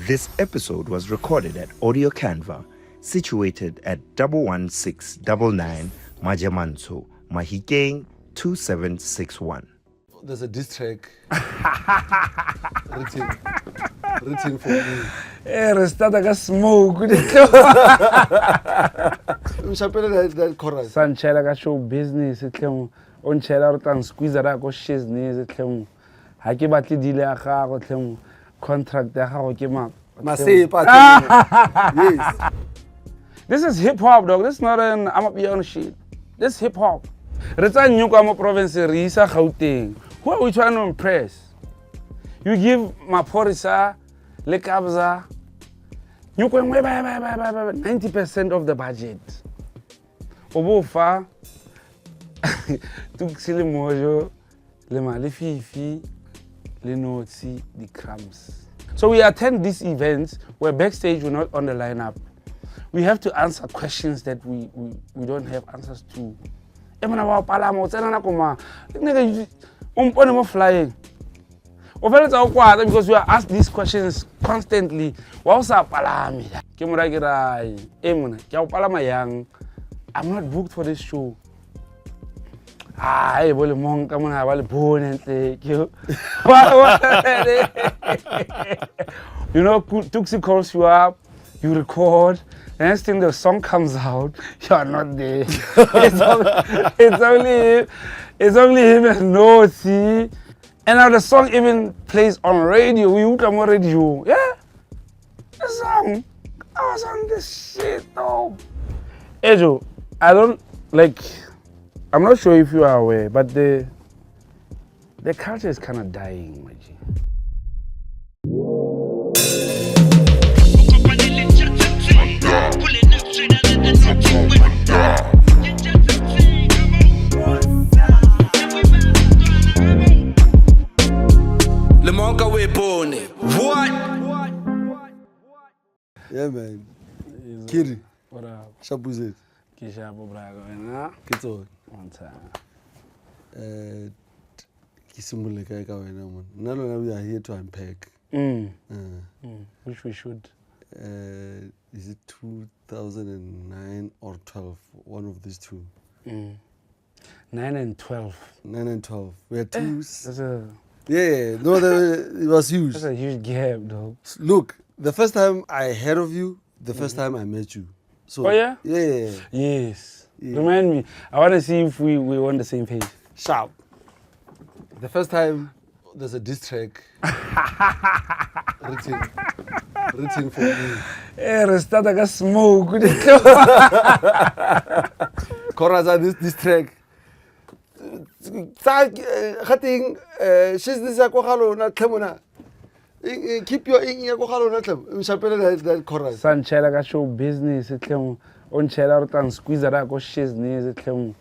This episode was recorded at Audio Canva, situated at 11699 Majamanso, Mahikeng 2761. There's a diss track written for me. Restata ka smoke. That chorus. Sanchela ka show business etlemo. On chela re tang squeeze ra go shizness etlemo. Ha ke batle deal ya gago etlemo. Contract ya gago ke ma. Masepa. Yes. This is hip hop, dog. This is not an I'm up on shit. This is hip hop. Re tsa nyuka mo province re isa Gauteng. Who are we trying to impress? You give Maporisa, Lekabza, you can 90% of the budget. Obofa, Tuxili Mojo, Le Malififi, Le Notsi, the crumbs. So we attend these events where backstage we're not on the lineup. We have to answer questions that we don't have answers to. Flying. Because we are asked these questions constantly. I'm not booked for this show. You know, Tuxi calls you up, you record. The next thing the song comes out, you're not there. It's only him and no see. And now the song even plays on radio. We would come on radio. Yeah. The song. I was on this shit though. Ejo, I'm not sure if you are aware, but the culture is kind of dying, my G. Lemonka weapon. What? Yeah, man. Kiri. What up? Shabuzet. Kishapo Brago, and Kito. one time. Kisimuleka ka wena man. Nalo we are here to unpack. Which we should. Is it 2009 or 12? One of these two. 9 and 12. 9 and 12. We had two. That's a Yeah, no, it was huge. That's a huge gap, though. Look, the first time I heard of you, the first time I met you. So, Oh, yeah? Yeah. Yes. Yeah. Remind me. I want to see if we on the same page. Sharp. The first time, there's a diss track written for me. Restata ka smoke. Koraza, this track. Keep your in your that chorus. Sanchela ka show business etlemo. On chela re tang squeeze ra go shizness etlemo.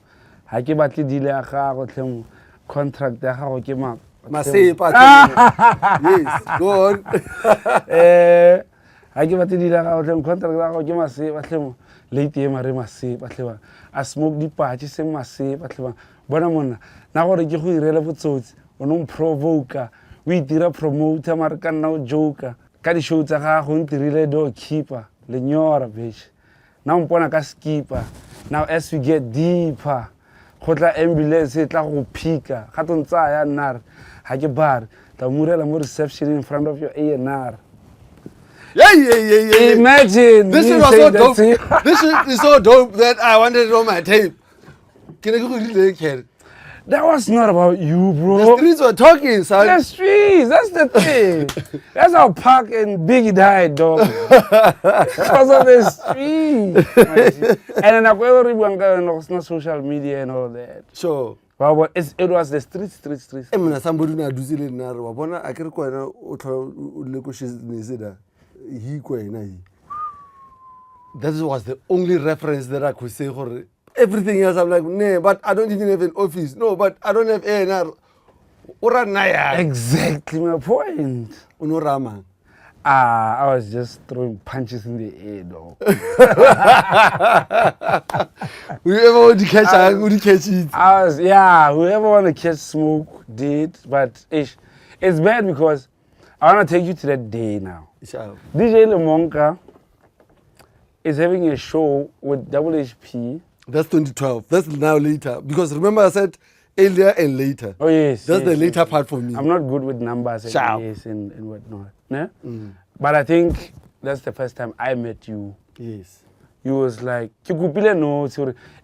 Ha ke batle deal ya gago etlemo. Contract ya gago ke ma. Masepa. Yes, go on. Ha ke batle deal ya gago etlemo. Contract ya gago ke masepa etlemo. Late ye mare masepa etlemo. A smoke di patch se masepa etlemo. Bona mona na gore ke go irela botsotsi o no provoke we dira promoter mara ka nna o joker ka di show tsa ga go ntirile do keeper Lenyora bitch now mpona ka skipper now as we get deeper go tla ambulance e tla go phika ga to ntsa ya nnar ha ke bar tla murela mo reception in front of your A&R. Yeah. Imagine This shit was so dope. This shit is so dope that I wanted it on my tape. Can I go really kid? That was not about you, bro. The streets were talking, son. The streets, that's the thing. That's how Pac and Biggie died, dog. Because of the streets. And then I go to social media and all that. Sure. But it was the streets. Emna somebody na duzile na wabona akere kwa na utla uleko shiznizida he kwa na he. That was the only reference that I could say for everything else. I'm like, nah, but I don't even have an office. No, but I don't have A&R. Ora naya. Exactly my point. Unorama. I was just throwing punches in the air, though. Whoever want to catch it, would catch it. Whoever want to catch smoke did, but it's bad because I want to take you to that day now. Sharp. DJ Lemonka is having a show with Double HP. That's 2012. That's now later. Because remember I said earlier and later. Oh yes. That's yes, the later yes. part for me. I'm not good with numbers and Sharp. years and whatnot. Yeah? But I think that's the first time I met you. Yes. You was like, Kikupile no,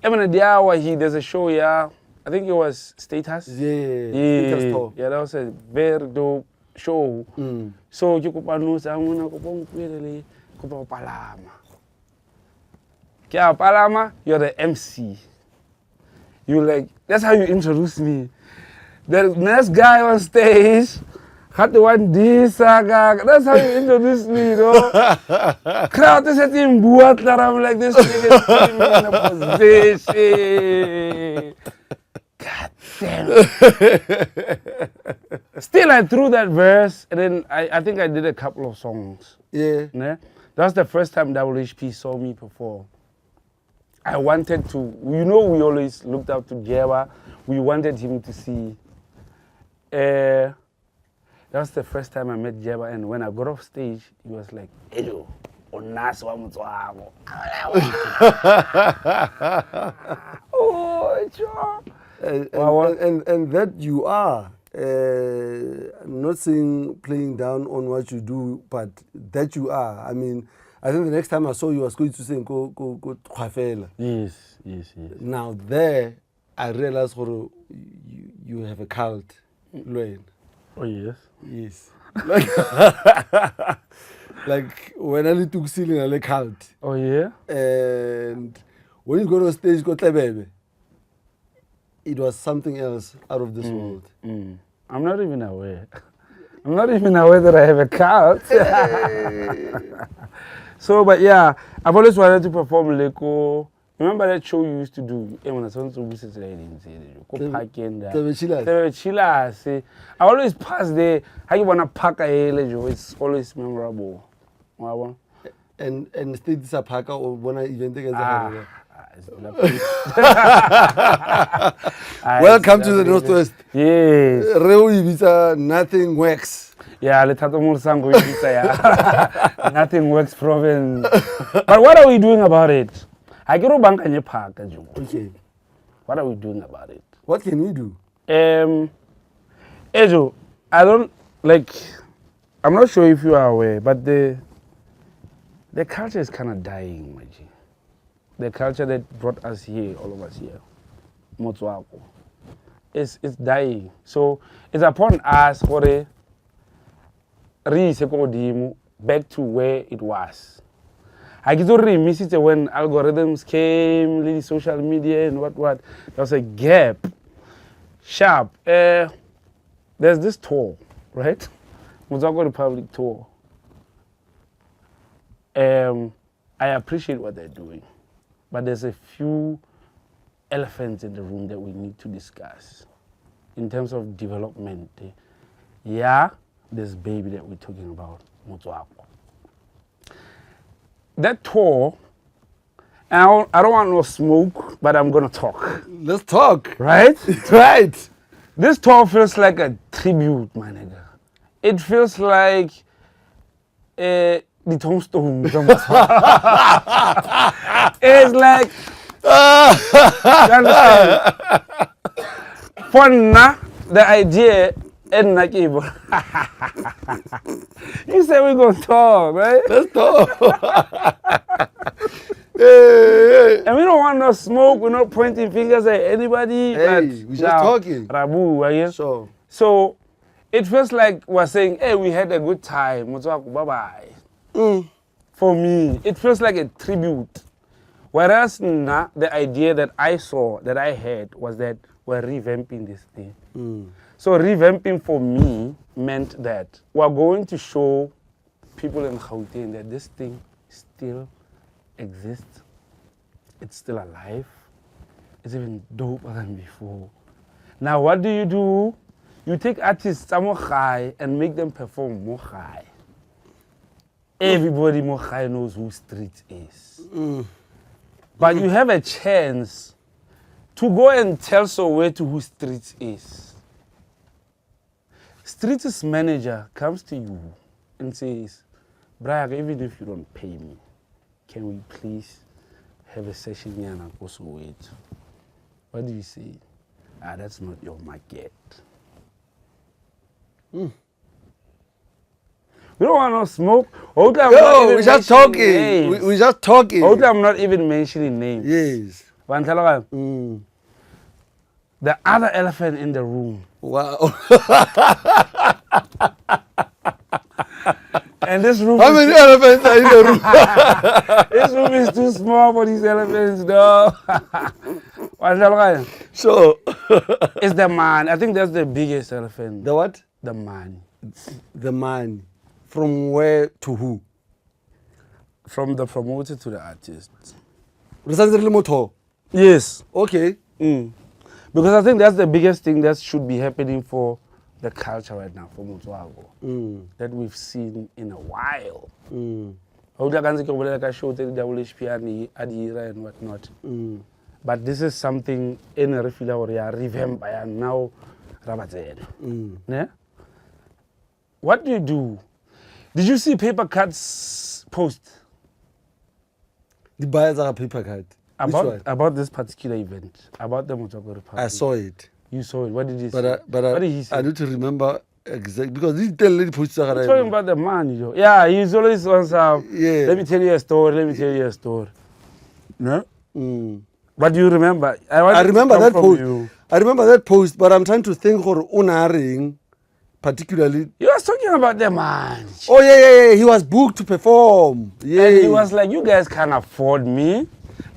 even there's a show, yeah. I think it was Status. Yeah. Yeah, Status yeah, that was a very dope show. Mm. So Kikupa no sa muna kupong kwelele kupa palama. Kya palama, you're the MC. You like that's how you introduced me. The next guy on stage had the one this saga. That's how you introduced me, you know. Crowd is sitting buat that I'm like this nigga screaming in a position. God damn it. Still, I threw that verse, and then I think I did a couple of songs. Yeah. Yeah? That's the first time Double HP saw me perform. I wanted to, you know, we always looked up to Jeba. We wanted him to see. That's the first time I met Jeba, and when I got off stage, he was like, "Hello, onas wa Motswako." Oh, sure. And that you are. I'm not saying playing down on what you do, but that you are. I mean, I think the next time I saw you, I was going to say, go, Khwafela. Yes, yes, yes. Now there, I realized you have a cult, Lwena. Oh, yes. Yes. Like when I took ceiling, I like cult. Oh, yeah? And when you go to stage, go baby. It was something else out of this world. I'm not even aware. I'm not even aware that I have a cult. So, but yeah, I've always wanted to perform Leko. Remember that show you used to do? I always pass there. How you wanna pack a hele? It's always memorable. And state this a packer or one event against Welcome to the Northwest. Yes. Nothing works. Yeah, nothing works province. But what are we doing about it? Okay. What are we doing about it? What can we do? Ejo, I don't like. I'm not sure if you are aware, but the culture is kind of dying, my G. The culture that brought us here, all of us here, Motswako, it's dying. So it's upon us for a back to where it was. I get to miss it when algorithms came, the social media and what. There was a gap. Sharp. There's this tour, right? Motswako Republic tour. I appreciate what they're doing, but there's a few elephants in the room that we need to discuss in terms of development. Yeah, this baby that we're talking about, Motswako. That tour, I don't want no smoke, but I'm gonna talk. Let's talk. Right? Right. This tour feels like a tribute, my nigga. It feels like the tombstone. It's like, you understand? For now, the idea and like evil. You say we're gonna talk, right? Let's talk. And we don't want no smoke, we're not pointing fingers at anybody. Hey, we're just talking. Rabu, right? Sure. So it feels like we're saying, hey, we had a good time. Motswako, bye-bye. For me, it feels like a tribute. Whereas the idea that I saw, that I had, was that we're revamping this thing. So revamping for me meant that we're going to show people in Gauteng that this thing still exists. It's still alive. It's even doper than before. Now what do? You take artists more high and make them perform more high. Everybody more high knows who Street is. But you have a chance to go and tell Soweto who Street is. Street's manager comes to you and says, Braga, even if you don't pay me, can we please have a session here and also wait? What do you say? That's not your market. We don't want no smoke. Yo, we're just talking. We're just talking. I'm not even mentioning names. Yes. The other elephant in the room. Wow. And this room. How many elephants are in the room? This room is too small for these elephants, though. So, it's the man. I think that's the biggest elephant. the what? The man. The man. From where to who? From the promoter to the artist. Yes. Yes. Okay. Because I think that's the biggest thing that should be happening for the culture right now, for Motswako, that we've seen in a while. And whatnot. But this is something in a refila or revamp and now yeah? What do you do? Did you see Paper Cut's post The buyers are a paper card. about this particular event, about the Motswako Republic? I saw it. You saw it. What did he say? But what did he say? I need to remember exactly because this tell lady post. He's talking about the man, you know. Yeah, he's always on some. Yeah. Let me tell you a story. No? But do you remember? I remember that post. I remember that post, but I'm trying to think for unaring particularly. You was talking about the man. Oh yeah. He was booked to perform. Yeah. And he was like, you guys can't afford me.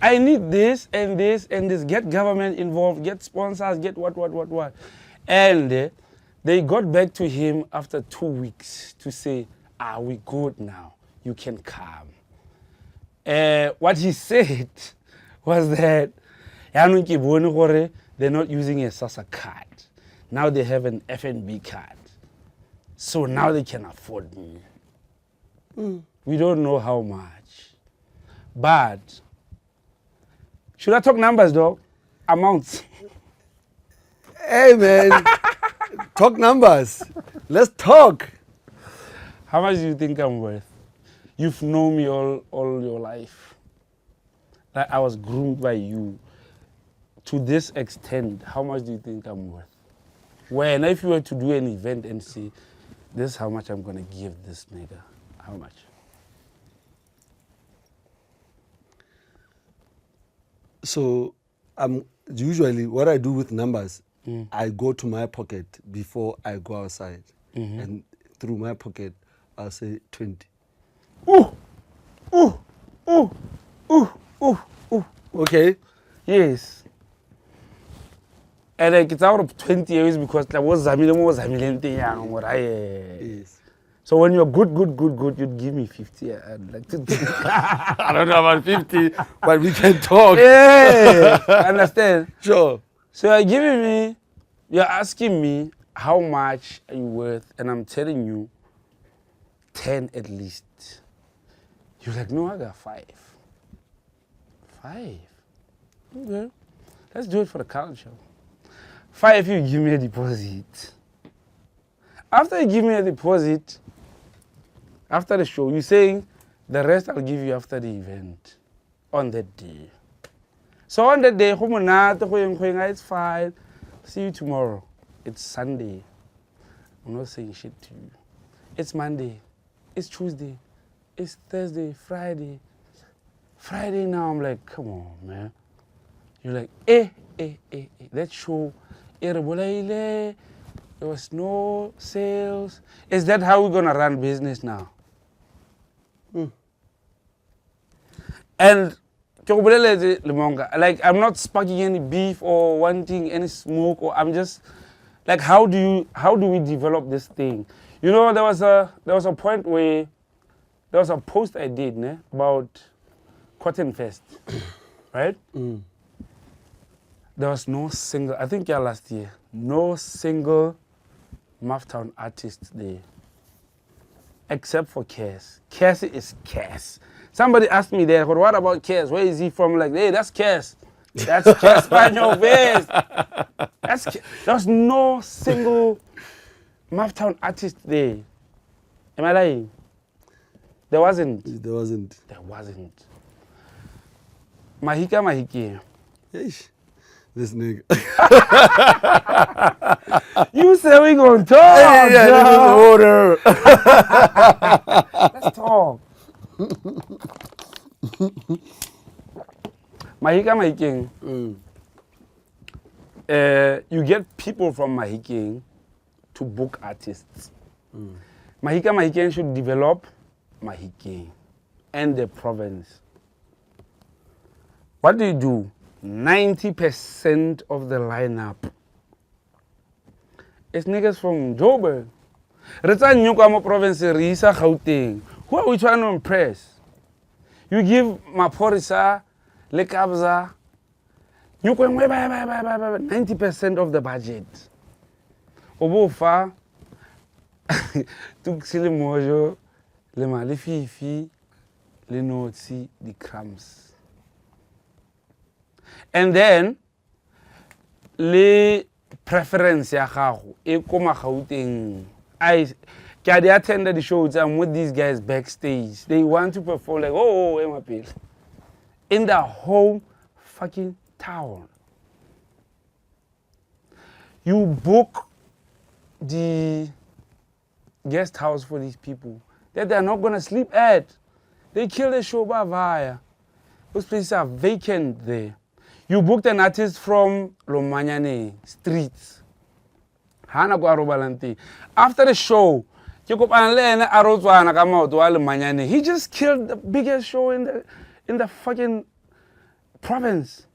I need this and this and this. Get government involved, get sponsors, get what. And they got back to him after 2 weeks to say, we good now. You can come. What he said was that they're not using a SASA card. Now they have an FNB card. So now they can afford me. We don't know how much. But should I talk numbers, dog? Amounts. Hey, man. Talk numbers. Let's talk. How much do you think I'm worth? You've known me all your life. Like I was groomed by you. To this extent, how much do you think I'm worth? When if you were to do an event and say, this is how much I'm going to give this nigga. How much? So, usually what I do with numbers, I go to my pocket before I go outside. And through my pocket, I'll say 20. Okay? Yes. And like it's out of 20 years because like was Yes. So when you're good, you'd give me 50. I'd like to I don't know about 50, but we can talk. Yeah, understand? Sure. So you're asking me how much are you worth, and I'm telling you 10 at least. You're like, no, I got 5. 5? Okay. Let's do it for the culture. 5, you give me a deposit. After you give me a deposit, after the show, you're saying the rest I'll give you after the event, on that day. So on that day, it's fine. See you tomorrow. It's Sunday. I'm not saying shit to you. It's Monday. It's Tuesday. It's Thursday, Friday. Friday now, I'm like, come on, man. You're like, that show, there was no sales. Is that how we're going to run business now? And Lemonka, like I'm not sparking any beef or wanting any smoke, or I'm just like, how do we develop this thing? You know, there was a point where there was a post I did about Cotton Fest, right? There was no single, I think last year, no single Maftown artist there, except for Cass. Cass is Cass. Somebody asked me there, what about Cass? Where is he from? Like, hey, that's Cass. That's Cass Spaniel Vest. There's no single Maftown artist there. Am I lying? There wasn't. There wasn't. There wasn't. Mahike. Eish, this nigga. You say we gonna talk. Yeah, this is order. Let's talk. Mahike. You get people from Mahike to book artists. Mahike should develop Mahike and the province. What do? 90% of the lineup is niggas from Joburg. Retsa Nyukamo province, Risa Gauteng. Who are we trying to impress? You give Maporisa, Lekabza, 90% of the budget. Obofa, Tuxili Mojo, Le Malififi, Le Notsi, the crumbs. And then, le preference ya gago e koma Gauteng. I attended the shows. I'm with these guys backstage. They want to perform like, oh, Emapil. In the whole fucking town. You book the guest house for these people that they're not going to sleep at. They kill the show by via. Those places are vacant there. You booked an artist from Lomanyane streets. Hana go arobalante. After the show, he just killed the biggest show in the fucking province.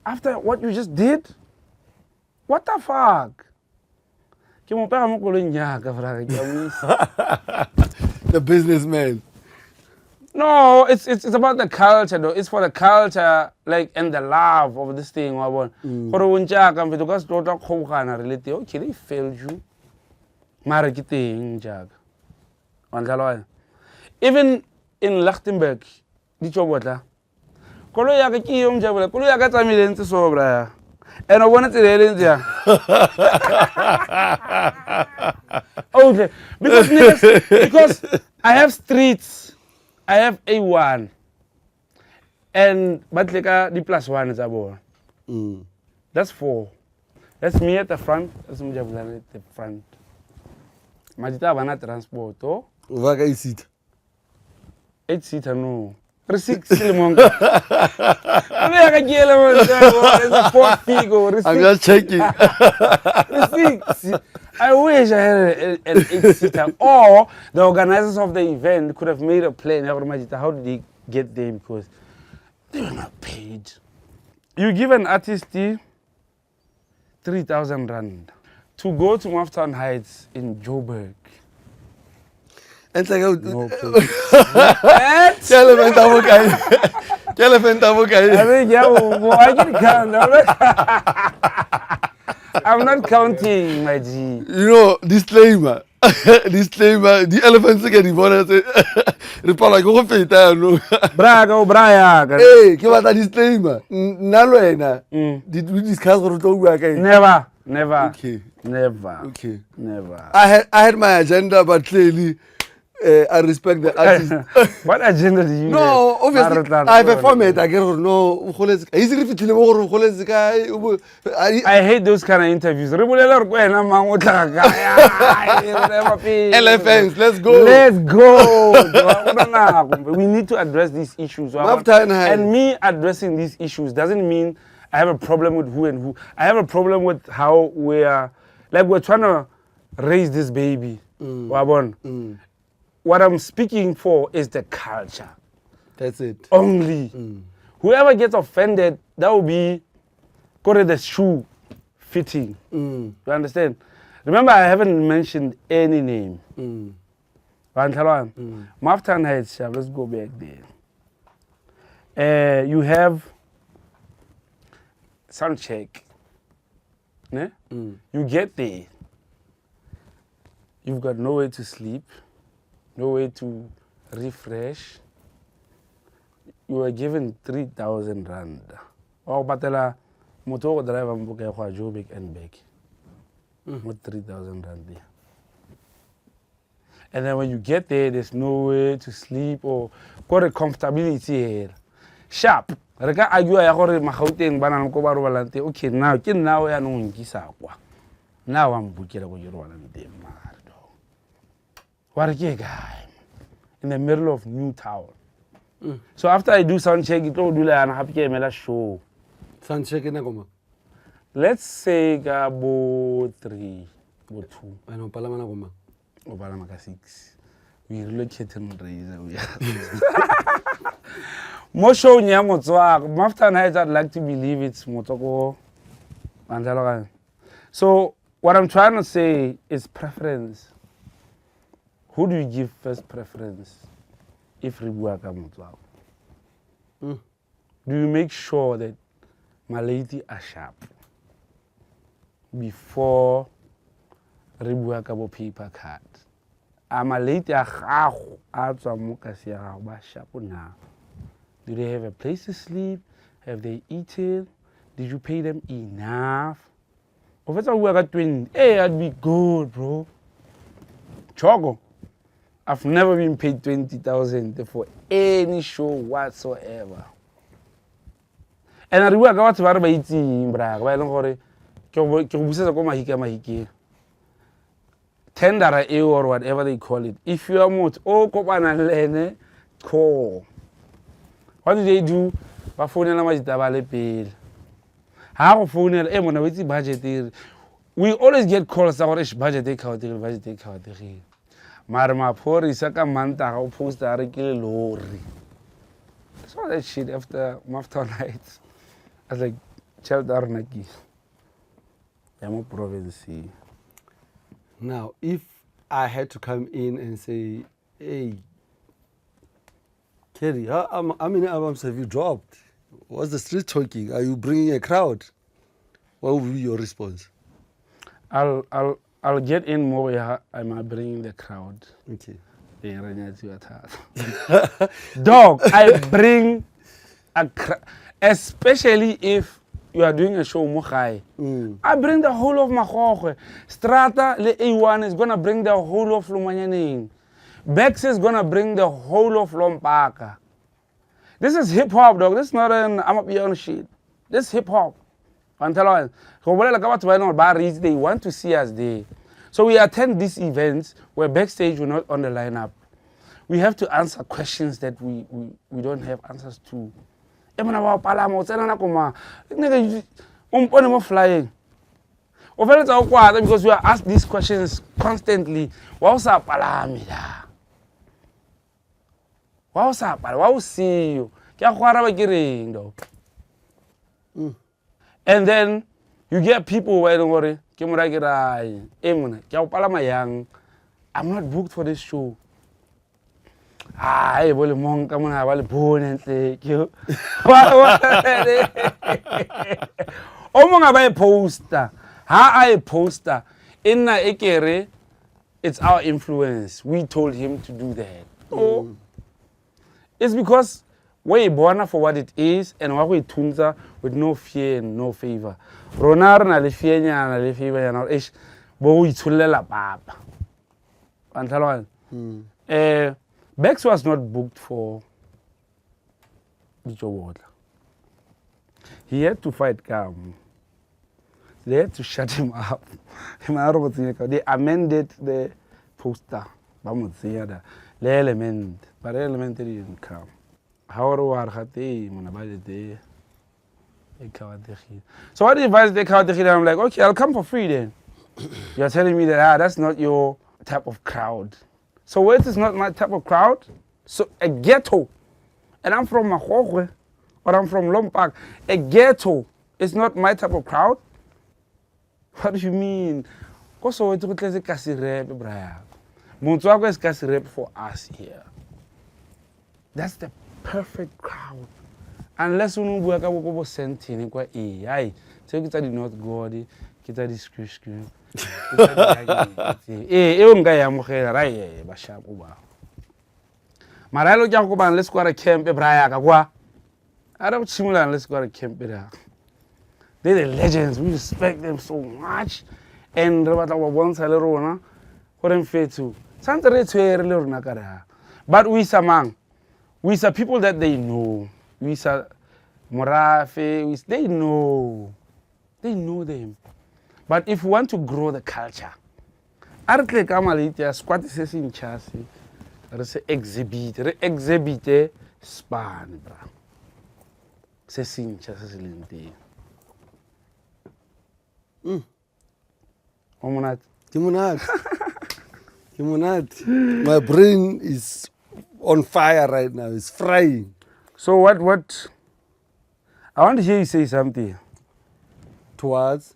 After what you just did? What the fuck? The businessman. No, it's about the culture though. It's for the culture, like, and the love of this thing. Okay, they failed you. Even in Lichtenberg, and I wanted to tell you, okay, because I have streets, I have A1, and Batleka the +1 is about. That's 4. That's me at the front. That's me at the front. Majita bana transport. Oh, Vaga 8-seater. 8-seater no. 6 Lemonka. I'm just checking. I wish I had an 8-seater. Or the organizers of the event could have made a plan. How did they get there? Because they were not paid. You give an artist 3,000 rand to go to Maftown Heights in Joburg. And like, No pay. I'm not counting, my G. You know, disclaimer. Disclaimer. The elephants get involved. Report go feta no. Braga. Hey, give us a disclaimer. Nalo did we discuss what to talk about? Never. Okay. Never. Okay. Never. I had my agenda, but clearly I respect the artist. What agenda do you No, have? obviously, I have a format. I get no. I hate those kind of interviews. Elephants, let's go. Let's go. We need to address these issues. And me addressing these issues doesn't mean I have a problem with who and who. I have a problem with how we're trying to raise this baby. What I'm speaking for is the culture. That's it. Only. Whoever gets offended, that will be the shoe fitting. You understand? Remember, I haven't mentioned any name. Maftown Heights, let's go back there. You have sound check. You get there. You've got nowhere to sleep. No way to refresh. You were given 3,000 rand. Or batela motor driver mbuka kwa Joburg and back. With 3,000 rand there. And then when you get there, there's nowhere to sleep or got a comfortability here. Sharp. Re ka argue ya gore magauteng bana le ko ba robalang teng. Okay, now ke now ya no nkisa kwa. Now I'm bukela go robalang teng mara dog. What a guy. In the middle of New Town. So after I do sound check, it will do like an happy emela show. Sound check na koma. Let's say ka bo 3, bo 2. I know palama na koma. O bala maka 6. We relocated in Razor. Mo show nya Motswako. After night I'd like to believe it's Motswako Mantaga. So what I'm trying to say is preference. Who do you give first preference if re bua ka Motswako? Do you make sure that my lady are sharp before re bua ka bo paper card? My lady a gago a tswa mo ka se ya gago ba sharp now. Do they have a place to sleep? Have they eaten? Did you pay them enough? If it's a work at 20, hey, I'd be good, bro. Choco, I've never been paid 20,000 for any show whatsoever. And I work out to about 18, bra. Why don't worry? $10 or whatever they call it. If you are mot, oh, kopana lene, call. What do they do? Ba phone na majitaba le pele. Ha go phone e mona wetsi budget e. We always get calls about ish budget e khawate budget e khawate. Mara maphorisa ka Mantaga o poster a rekile lorry. So that shit after night. I was like, child arnaki. I'm a province. Now, if I had to come in and say, hey, Kerry, how many albums have you dropped? What's the street talking? Are you bringing a crowd? What will be your response? I'll get in more. I'm bringing the crowd. Okay. Dog, I bring a crowd, especially if you are doing a show Mukhai. I bring the whole of Makhoche. Strata le A1 is gonna bring the whole of Lumanyaning. Bex is gonna bring the whole of Lompaka. This is hip hop, dog. This is not an I'm up here on shit. This is hip hop. They want to see us there. So we attend these events where backstage we're not on the lineup. We have to answer questions that we don't have answers to. Flying. Because we are asked these questions constantly. What's up, Palamida? What's up? What will see you? And then you get people where don't worry. I'm not booked for this show. I will monk, I'm gonna bone and take you. Oh, poster. I poster. In Ekere, it's our influence. We told him to do that. Oh, it's because we're born for what it is and what we tunza with no fear and no favor. Ronar na le fear na le favor na ish bo we tulela papa. Antalwan. Bex was not booked for the award. He had to fight Cam. They had to shut him up. They amended the poster. The element. But the element didn't come. However, so what advice they count? I'm like, okay, I'll come for free then. You're telling me that that's not your type of crowd. So what is not my type of crowd? So a ghetto, and I'm from Makhoche, or I'm from Lompak. A ghetto is not my type of crowd. What do you mean? Motswako is kasi rap for us here. That's the perfect crowd. Unless you work out with sentini, so kita di not godi, kita di screw. Maralo Jacoban, let's go to camp. I don't simulate, let's go to camp. They're the legends. We respect them so much. and re batla go bontsha le rona gore mfethu santse re tshwere le rona ka re ha. But we samang, we are people that they know. We are Morafe, they know them. But if we want to grow the culture, artle ka malitia squat se se ntšhase re se exhibit span bra se se ntšha se se leng teng. O monate. Ke monate. My brain is on fire right now. It's frying. So what I want to hear you say something Towards.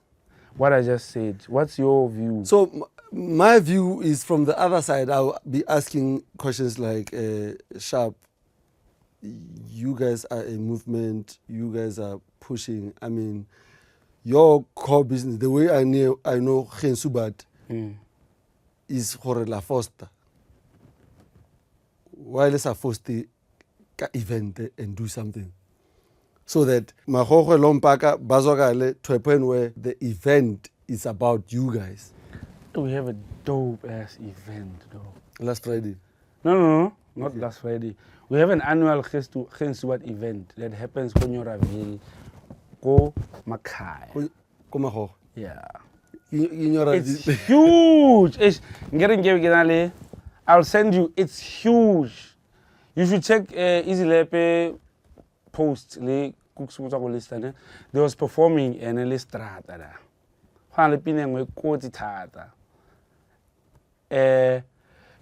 what I just said. What's your view? So my view is from the other side. I'll be asking questions like, Sharp, you guys are a movement. You guys are pushing. I mean, your core business, the way I know Gensubat is for La Foster. Why let's force the event and do something. So that Mahogwe Lompaka Bazogale to a point where the event is about you guys. We have a dope ass event though. Last Friday. No, not last Friday. We have an annual Gensubat event that happens Konyoraville, Ko Makai. Komaho. Yeah. It's It's huge. I'll send you. It's huge. You should check Easy Lepe post. They was performing in a strata.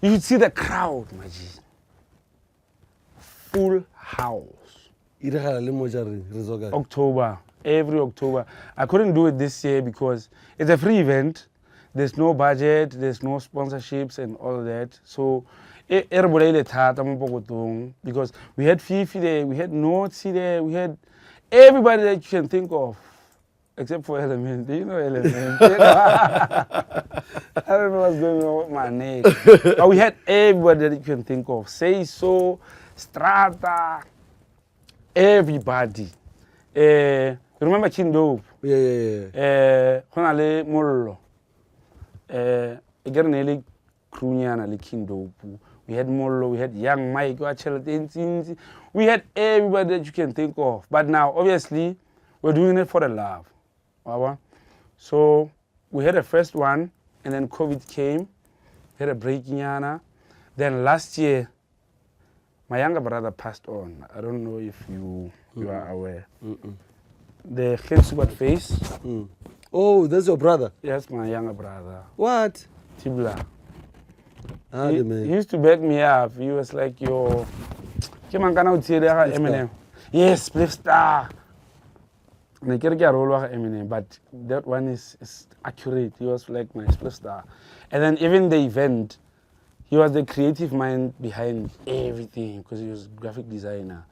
You should see the crowd, Maji. Full house. October. Every October. I couldn't do it this year because it's a free event. There's no budget, there's no sponsorships and all that. So, because we had Fifi there, we had Notsi there, we had everybody that you can think of, except for Element. Do you know Element? I don't know what's going on with my name. But we had everybody that you can think of. Say So, Strata, everybody. You remember Chindo? Yeah. Honale Mollo. Again, Krunyana, Kindopu. We had Mollo, we had Young Mike, we had everybody that you can think of. But now, obviously, we're doing it for the love. So, we had a first one, and then COVID came. We had a break in Yana. Then last year, my younger brother passed on. I don't know if you are aware. The Gensubat face. Oh, that's your brother? Yes, my younger brother. What? Tibla. He He used to back me up. He was like, yo, Eminem. Yes, Spliff Star. Eminem, but that one is accurate. He was like my Spliff Star. And then even the event, he was the creative mind behind everything because he was a graphic designer.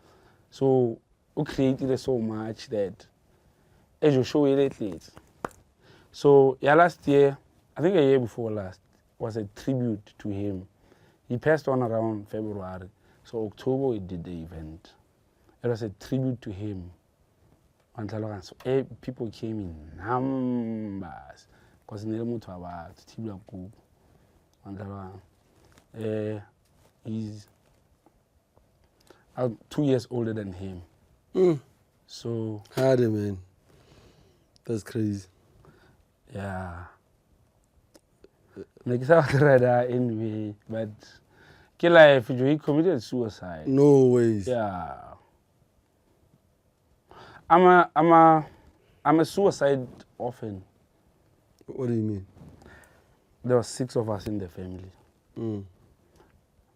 So, he created so much that as you show it late. So, yeah, last year, I think a year before last, was a tribute to him. He passed on around February. So, October, we did the event. It was a tribute to him. So, people came in numbers. Because Nelemutu about Tibla Coop. He's 2 years older than him. So, Hardy, man. That's crazy. Yeah. Anyway, but life, he committed suicide. No ways. Yeah. I'm a suicide orphan. What do you mean? There were 6 of us in the family.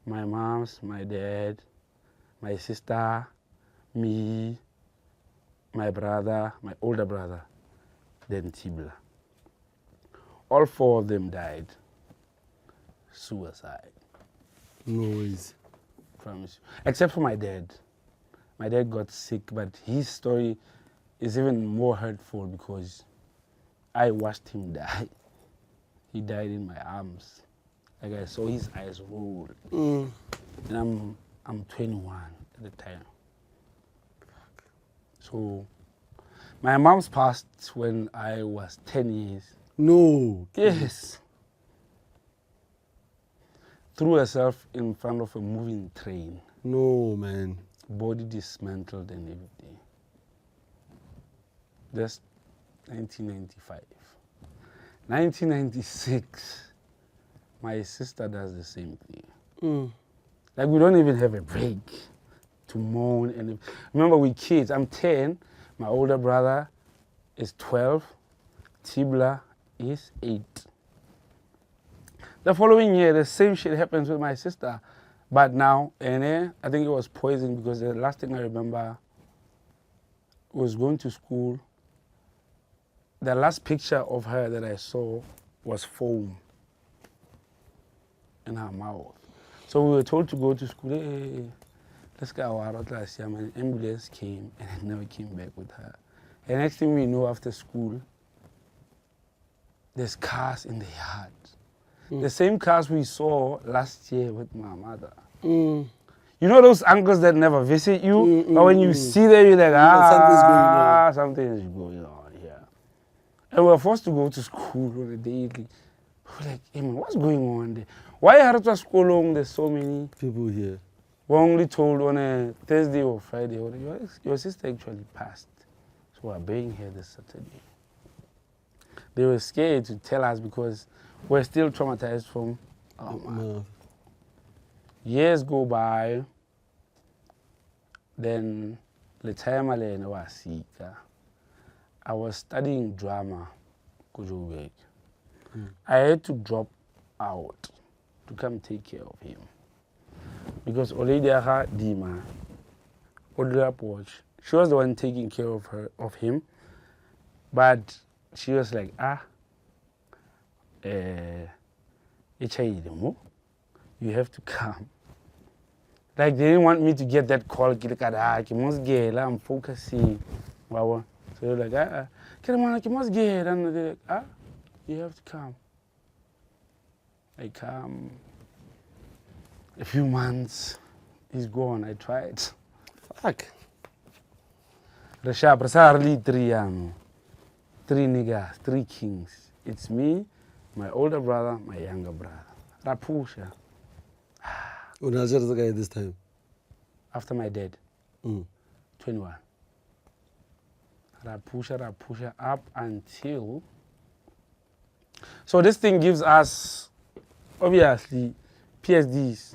My mom's, my dad, my sister, me, my brother, my older brother, then Tibla. All 4 of them died. Suicide. No ways. Promise you. Except for my dad. My dad got sick, but his story is even more hurtful because I watched him die. He died in my arms. Like I saw his eyes roll. And I'm 21 at the time. So my mom's passed when I was 10 years. No. Yes. Threw herself in front of a moving train. No, man. Body dismantled and everything. That's 1995. 1996, my sister does the same thing. Like, we don't even have a break to moan. And remember, we kids, I'm 10, my older brother is 12, Tibla is 8. The following year, the same shit happens with my sister. But now, I think it was poison, because the last thing I remember was going to school. The last picture of her that I saw was foam in her mouth. So we were told to go to school. Hey, let's go out last year. An ambulance came and it never came back with her. And next thing we know, after school, there's cars in the yard. The same cars we saw last year with my mother. You know those uncles that never visit you, but when you see them, you're like, something's going on here. And we were forced to go to school on a daily. We're like, hey man, what's going on there? Why are to school there's so many people here? We're only told on a Thursday or Friday, your sister actually passed. So we're being here this Saturday. They were scared to tell us because we're still traumatized from years go by. Then the time I was studying drama. I had to drop out to come take care of him. Because already I had Dima, she was the one taking care of him. But she was like, you have to come. Like, they didn't want me to get that call, I'm focusing. So they were like, and they're like, you have to come. I come. A few months, he's gone. I tried. Fuck. Rashab, three niggas, 3 kings. It's me, my older brother, my younger brother. Rapusha. Unaja the guy this time? After my dad. 21. Rapusha up until... So this thing gives us, obviously, PhDs.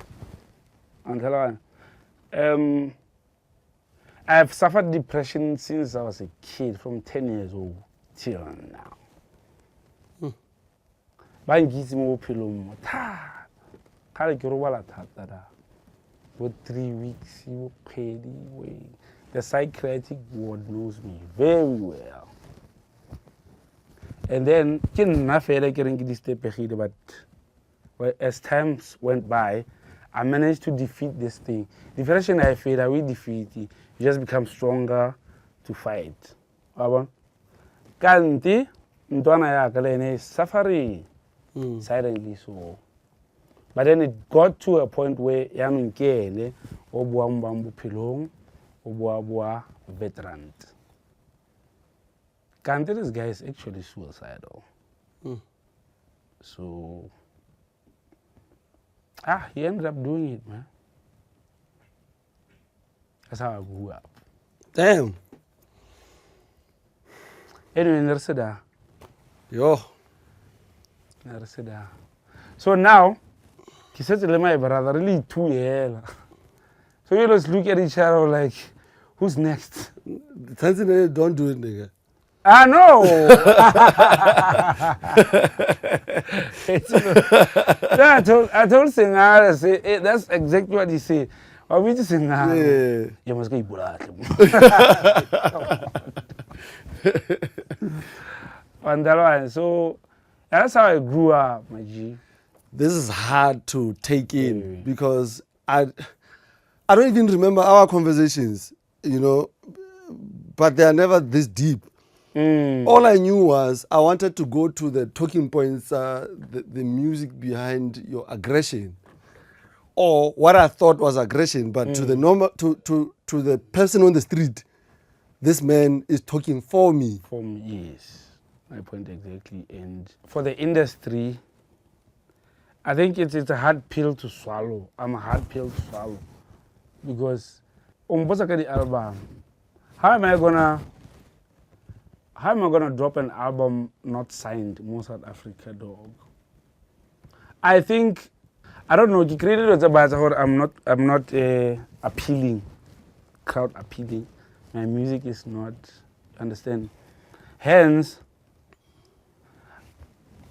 I've suffered depression since I was a kid, from 10 years old till now. For 3 weeks, the psychiatric ward knows me very well. And then, but as times went by, I managed to defeat this thing. Depression I feel that we defeat it. You just become stronger to fight. Kanti, ntwana ya kale suffering silently so. But then it got to a point where yanunkene obua mbambu pilong, obua veteran. Kanti, this guy is actually suicidal. So he ended up doing it, man. That's how I grew up. Damn. Anyway, Nersida. Yo. Nersida. So now, he said to my brother, really 2 years. So you just look at each other like, who's next? Tanzania, don't do it, nigga. No! I told Singer, that's exactly what he said. I mean, Singer, you must go Ebola. So that's how I grew up, my G. This is hard to take in because I don't even remember our conversations, but they are never this deep. All I knew was I wanted to go to the talking points, the music behind your aggression, or what I thought was aggression, but to the normal, to the person on the street, this man is talking for me. For me, yes. my point exactly. And for the industry, I think it's a hard pill to swallow. I'm a hard pill to swallow because the album. How am I gonna drop an album not signed Mo South Africa, dog? I think I don't know. He created it about I'm not appealing, crowd appealing. My music is not, understand. Hence,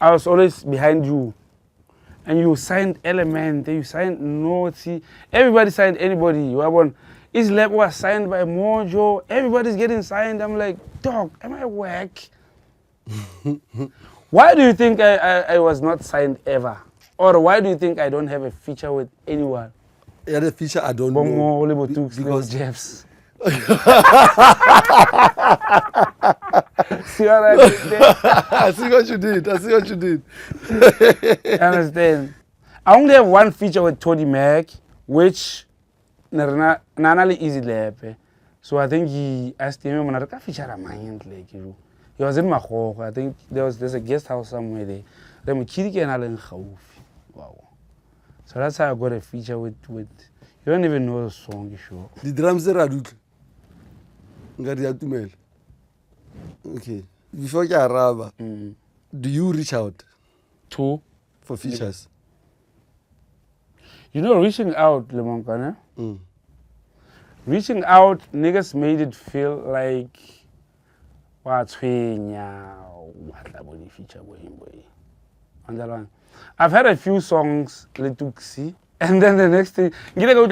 I was always behind you. And you signed Element, you signed Naughty, everybody signed anybody. You have one. Islap was signed by Mojo, everybody's getting signed. I'm like, dog, am I whack? Why do you think I was not signed ever? Or why do you think I don't have a feature with anyone? Yeah, the feature I don't know. Because Jeffs. See what I did there? I see what you did. You understand? I only have one feature with Tony Mac, which Nanali Easy Lap. So I think he asked him, I feature a mind like you. He was in Mahok. I think there's a guest house somewhere there. Then Kit-Kat. Wow. So that's how I got a feature with you don't even know the song, you sure. The drums are good. Okay. Before you arrive, do you reach out for features? You know, reaching out, Lemonka, reaching out, niggas made it feel like what's feature boy. I've had a few songs, Tuxi, and then the next thing, you know,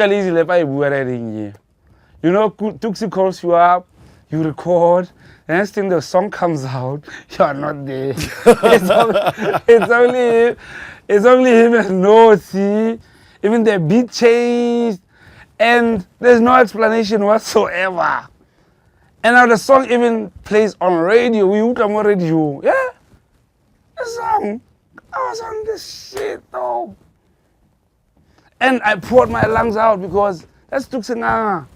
Tuxi calls you up, you record, the next thing the song comes out, you're not there. It's only him and Naughty, even the beat changed, and there's no explanation whatsoever. And now the song even plays on radio, we would on radio, yeah? The song. I was on this shit though. And I poured my lungs out because that's Tuxinganga.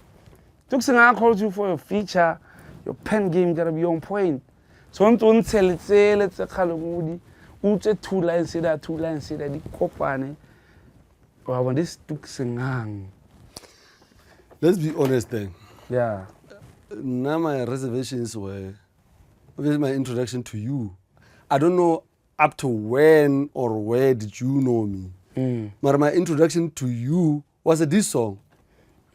Tuxinganga calls you for your feature, your pen game gotta be on point. So don't tell it, say let's a Kalumudi, two lines say that, the kopane. Well, when this Tuxinganga. Let's be honest then. Yeah. Now my reservations were, obviously my introduction to you. I don't know up to when or where did you know me? But my introduction to you was this song.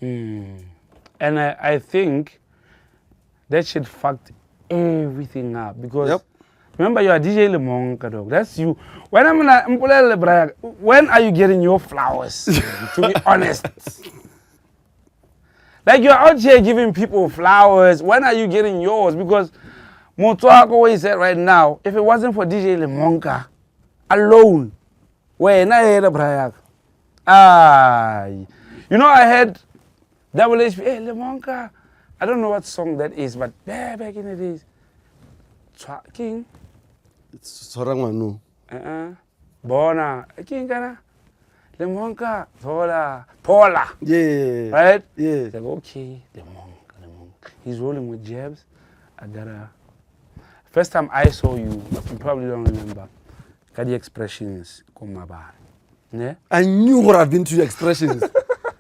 And I think that shit fucked everything up because remember you are DJ Lemonka, dog. That's you. When are you getting your flowers? To be honest. Like you're out here giving people flowers. When are you getting yours? Because Motswako, what he said right now, if it wasn't for DJ Lemonka alone, when I heard a Brayak, you know, I had Double HP, hey Lemonka, I don't know what song that is, but back in the days, King. It's Sorangwanu. Bona, King Kana, Lemonka, Paula. Yeah. Right? Yeah. Like, okay, Lemonka. He's rolling with jabs. I gotta. First time I saw you probably don't remember. Got the expressions come about. Yeah? I knew what I've been to your expressions.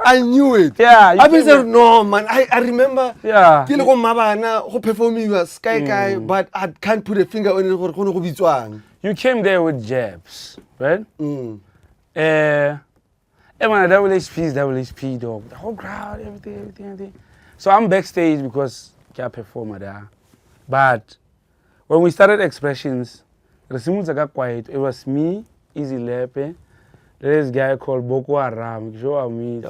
I knew it. Yeah. I've been saying, no, man. I remember. Yeah. Who performing you as Sky Guy, but I can't put a finger on it. You came there with jabs, right? Everyone, double HP, dog. The whole crowd, everything. So I'm backstage because I can't perform there. But when we started expressions, the got quiet. It was me, Easy Lepe, this guy called Boko Haram. Show me.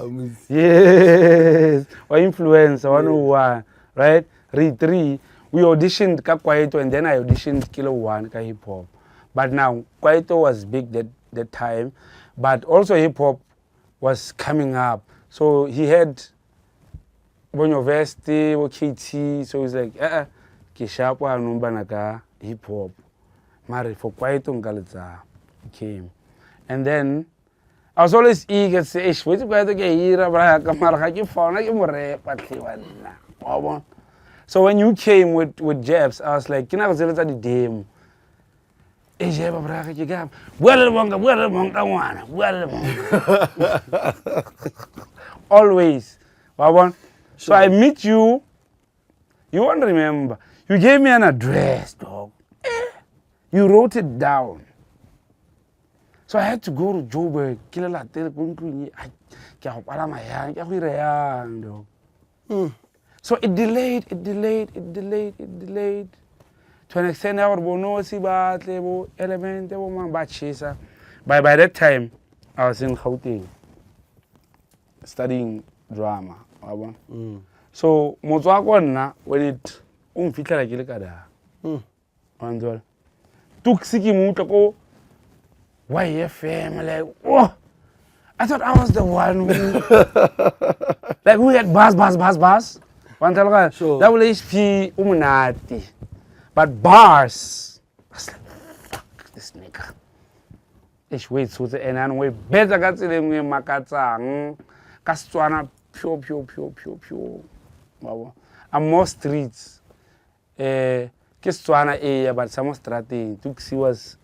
Yes. Or Influencer, 101, right? Read 3. We auditioned Kwaito and then I auditioned Kilo 1 hip hop. But now Kwaito was big that time, but also hip hop was coming up. So he had Bonyo Vesti or KT, so he's like, Kishapwa Numbanaka hip hop. Mari for Kwaito Ngalitza came. And then I was always eager to say, "Which Kwaito get here, Brahakamara, you found like you." So when you came with Jebs, I was like, "Can I go the demo?" jeba braga ke ga bua le Lemonka ngwana bua le Lemonka. Always wa bona. So I meet you won't remember. You gave me an address, dog. You wrote it down. So I had to go to Joburg. So it delayed. To an extent, I would no see about element. By that time, I was in Gauteng studying drama. So Motswako when it fitla like lekada. Andol. Took siki muta ko YFM like oh I thought I was the one who like we had bus. One time Sure. WHP umunati. But bars I was like fuck this nigga. Ish wait so the and we better got to them makatsang ka Setswana pure. I'm more streets. Ke Setswana area but some strategy Tuxi was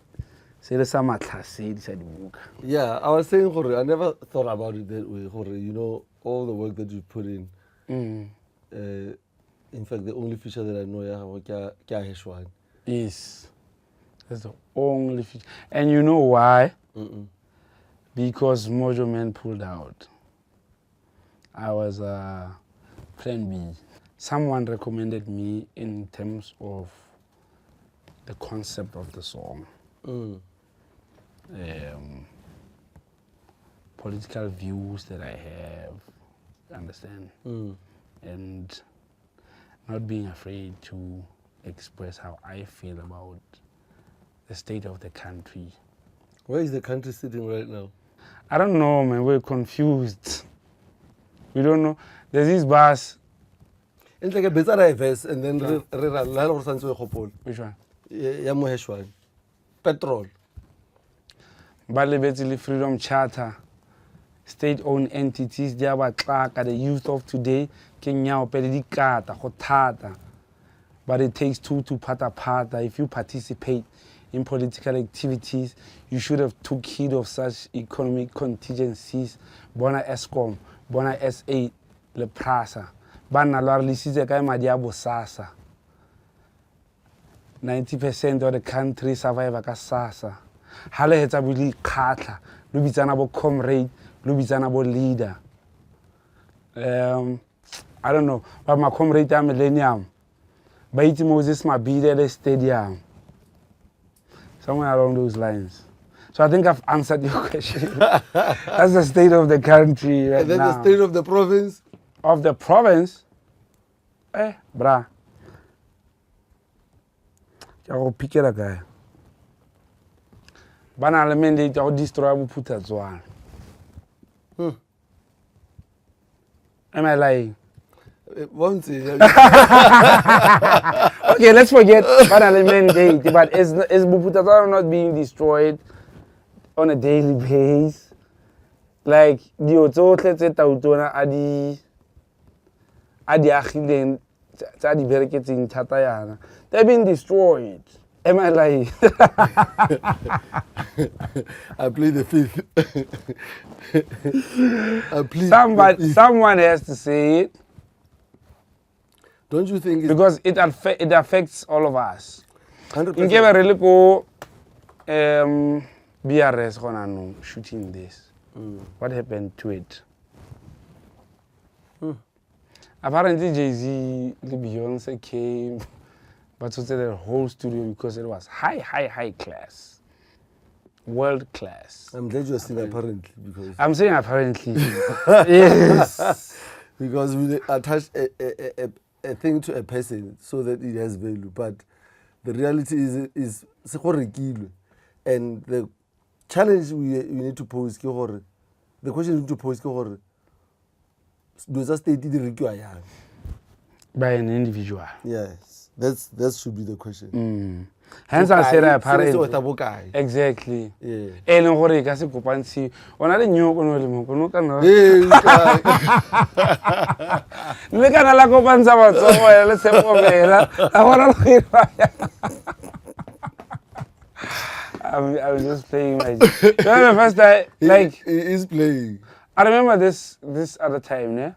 say some classy decide book. Yeah, I was saying, I never thought about it that way. You know, all the work that you put in. In fact, the only feature that I know is Yes, that's the only feature. And you know why? Because Mojo Man pulled out. I was plan B. Someone recommended me in terms of the concept of the song. Political views that I have, understand? And not being afraid to express how I feel about the state of the country. Where is the country sitting right now? I don't know, man. We're confused. We don't know. There's this bus. It's like a better verse, and then Which one? Yamuheshwan. Petrol. Balibetili Freedom Charter. State-owned entities, they are the youth of today. Kenya Kit-Kat, but it takes two to pata. If you participate in political activities, you should have took heed of such economic contingencies. Bona Eskom, Bona SA, Le Prasa, Bana Lisize Madiabo Sasa. 90% of the country survive like Sasa. Hale Hetabuli Kata, Lubizanabo comrade, Lubizanabo leader. I don't know, but my comrade millennium. Baiti Moses my BDL stadium. Somewhere along those lines. So I think I've answered your question. That's the state of the country right And then now. the state of the province? Of the province? Brah. I'll pick it up, guy. Banal mandate, I'll destroy, will put as one. Am I lying? Won't say. Okay, let's forget Banal mandate, but is Buputazwa not being destroyed on a daily basis? Like, the Ototlete Tautona Adi Achillen, Tadi Berkets in Tatayana. They've been destroyed. Am I lying? I plead the fifth. Someone has to say it. Don't you think it's Because it affects all of us. 100%? In case I really go BRS on shooting this. What happened to it? Apparently Jay-Z, Beyonce came, but to the whole studio because it was high class, world class. I'm glad you're saying apparently, because I'm saying apparently. Yes. because we attach a thing to a person so that it has value, but the reality is and the challenge we need to pose the question we need to pose does that state require? By an individual. Yes, that should be the question. Hence I said apparently. apparently. Exactly. Yeah. E leng gore ka se kopantshe ona le nyoko no le moko no kana le kana la kopantsha batsogo le tsepomela a gona go ira I'm just playing my. You know the first time, like he is playing. I remember this other time, yeah.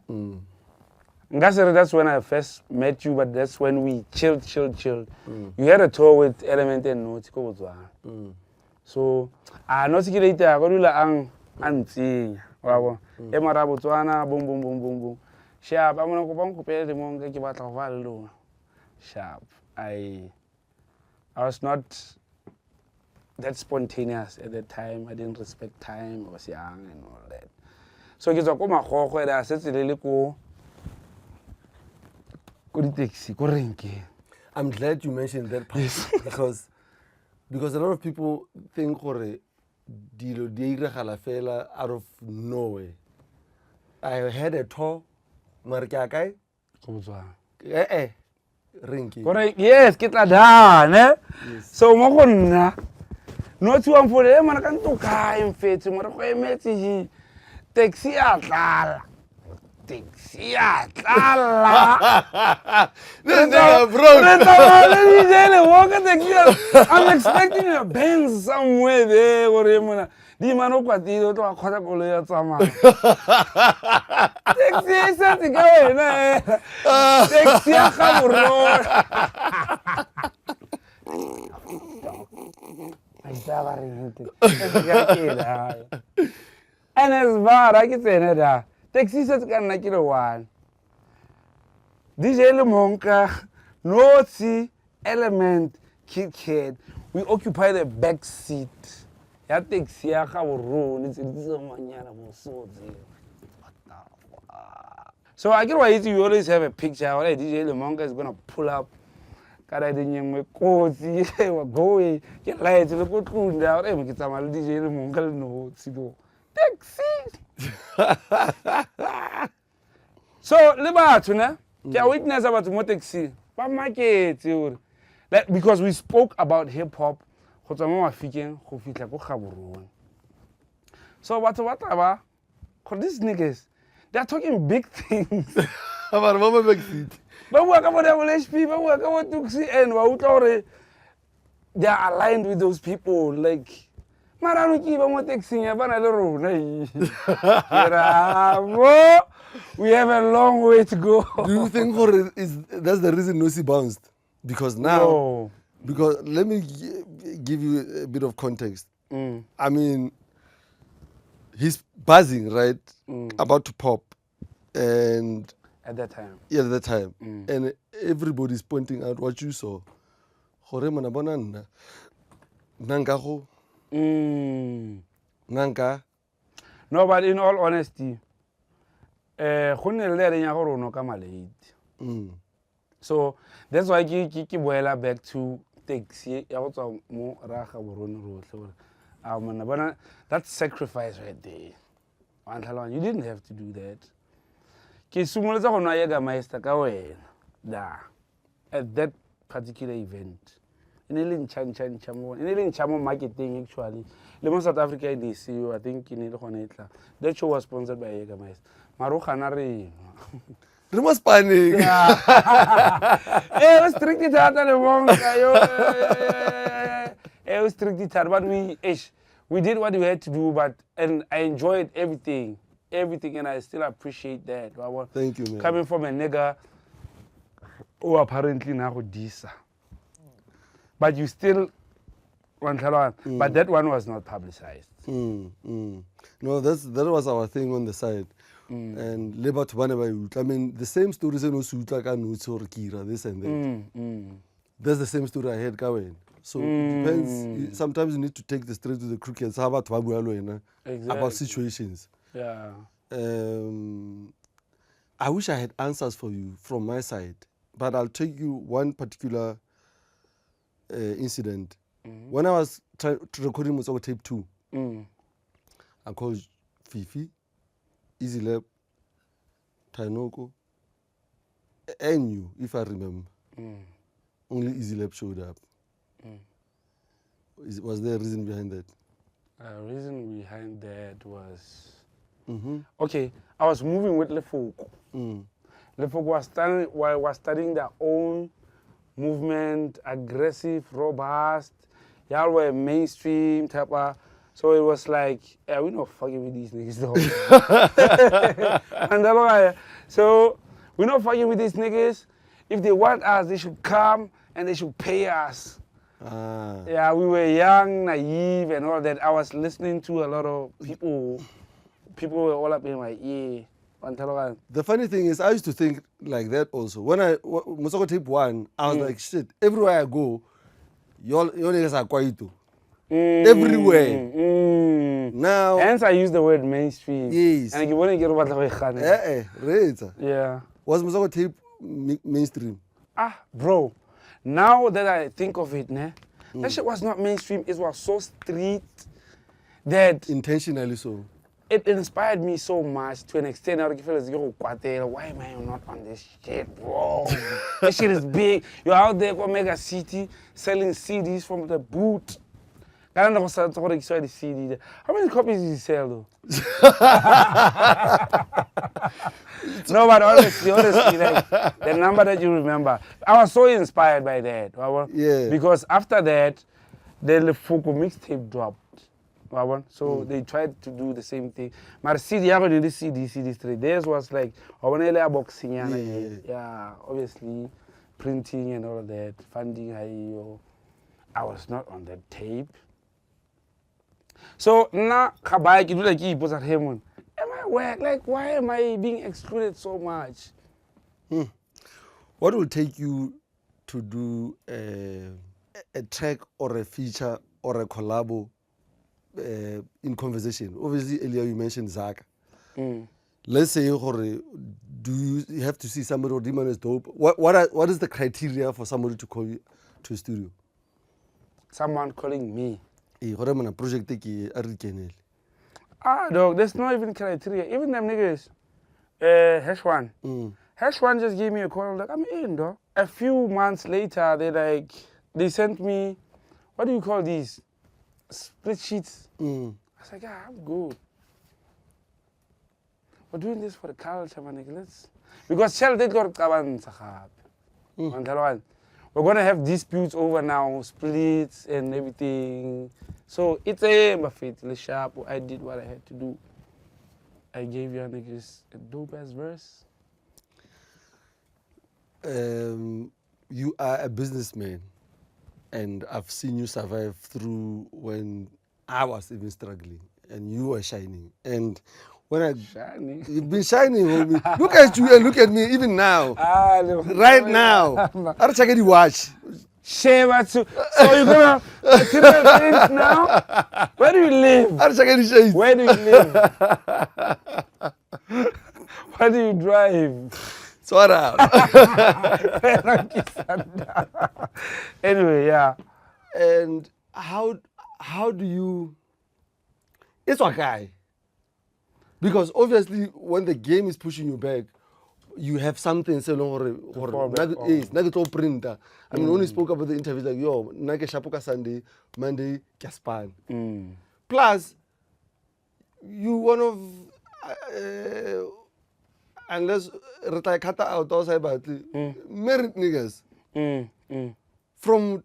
That's when I first met you, but that's when we chilled. You had a tour with Element and Motswako Mantaga. So not later. I go do la ang wow. Emara Botswana, boom. Sharp. I'm gonna go back to pay the monk. Get back to Valo. Sharp. I was not that spontaneous at that time. I didn't respect time. I was young and all that. So ke tswa ko magogwe da setse le ko taxi ko renke. I'm glad you mentioned that part because a lot of people think gore dilo di iragala fela out of nowhere. I had a tour mare ke akae Go Botswana. renke. Correct. Yes, ke tla dane. So mo go nna no tsuang for le mana ka ntoka emfetse mo re go emetse hi taxi a tlala. I'm expecting a Benz somewhere there or di mano kwatile to akgona kolo ya tsamaya. Taxi sa tsika wena. Taxi ya ga borona. Ai taba re hite. And as far I can say that taxi sa tsika nna ke le one. DJ Lemonka, Notsi, Element, Kit-Kat, we occupy the back seat. Ya taxi ya ga borona tse di tsamanyana mo sotse. So I get why you always have a picture where DJ Lemonka is going to pull up. Kada di nyeng kotsi wa go ke lights le go tlunda re me ke tsamaya le DJ Lemonka le Notsi bo. Taxi. So le batho ne ke witness about mo taxi ba market because we spoke about hip hop go tswa mo Mafikeng go fitla go Gaborone. So batho ba taba for these niggas they are talking big things. About mama back seat. Ba bua ka bo double HP ba bua ka bo taxi and wa utla gore they are aligned with those people like Marano ki ba mo taxi ya bana le rona we have a long way to go. Do you think that's the reason Nosi bounced? Because now, No. because let me give you a bit of context. I mean, he's buzzing, right? About to pop. And At that time. yeah, at that time. And everybody's pointing out what you saw. Hore mana bona nna. Nanga go. Nanga. No, but in all honesty, go ne le re nya go rono ka malate. So that's why ke boela back to taxi ya go tswa mo ra ga borone rotlhe gore mana bona that sacrifice right there. You didn't have to do that. Ke sumolotsa go nwa yega meister ka wena da at that particular event. In Chamo marketing actually. Le mo South Africa in DC, I think in the Honetla. That show was sponsored by Yegamais. Marukhana re. Remember Spanish? Eh, was strictly that the wrong it was strictly that, but we did what we had to do, and I enjoyed everything, and I still appreciate that. Thank you, man. Coming from a nigga who apparently now disa. But you still want but that one was not publicized. No, that was our thing on the side. And labor to I mean, the same stories in Osuta can Kira, this and that. That's the same story I had going. So it depends. Sometimes you need to take the straight to the crooked about situations. Yeah. I wish I had answers for you from my side, but I'll take you one particular incident. When I was trying to record Motswako tape 2, I called Fifi, Easy Lab, Tainoko, and you, if I remember. Only Easy Lab showed up. Was there a reason behind that? The reason behind that was okay. I was moving with Lefoko. Lefoko was studying their own movement, aggressive, robust, Y'all were mainstream type of. So it was like, yeah, we not fucking with these niggas though. And so we not fucking with these niggas. If they want us, they should come and they should pay us. Yeah, we were young, naive, and all that. I was listening to a lot of people. People were all up in my ear. The funny thing is, I used to think like that also. When Motswako Tape 1, I was like, shit, everywhere I go, your niggas are kwaito. Everywhere. Now. Hence I use the word mainstream. Yes. And you want to get over the way. Yeah. Was Motswako Tape mainstream? Bro. Now that I think of it, that shit was not mainstream. It was so street that intentionally so. It inspired me so much to an extent. I feel like, yo, why am I not on this shit, bro? This shit is big. You're out there for Mega City selling CDs from the boot. I don't know what's the CD. How many copies did you sell though? No, but honestly, like the number that you remember, I was so inspired by that. Yeah. Because after that, the Lemonka mixtape dropped. So they tried to do the same thing. My CD, I did the CD straight. Theirs was like, boxing, yeah, obviously, printing and all of that, funding. I was not on that tape. So now, am I whack? Like, why am I being excluded so much? What will take you to do a track or a feature or a collabo in conversation? Obviously, earlier you mentioned Zaka. Let's say, do you have to see somebody or demand is dope? What is the criteria for somebody to call you to a studio? Someone calling me. Project dog, there's not even criteria. Even them niggas, H1. H1 just gave me a call. Like, I'm in, dog. A few months later, they sent me, what do you call these? Split sheets. I was like, yeah, I'm good. We're doing this for the culture, man. Because Shell did got we're gonna have disputes over now, splits and everything. So it's a sharp. I did what I had to do. I gave you niggas a dope ass verse. You are a businessman. And I've seen you survive through when I was even struggling and you were shining. And when Shining? You've been shining, homie. Look at you and look at me, even now. Right now. I'll check the watch. Sheva too. So you're gonna material things now? Where do you live? I'll check the shades. Where do you live? Where do you drive? Sort out. Anyway, yeah. And how do you? It's a guy. Because obviously, when the game is pushing you back, you have something say or printer. I mean, when you spoke about the interview, like yo, nake shapuka Sunday, Monday, Gaspan. Plus, you one of unless retire kata out outside but married niggas. From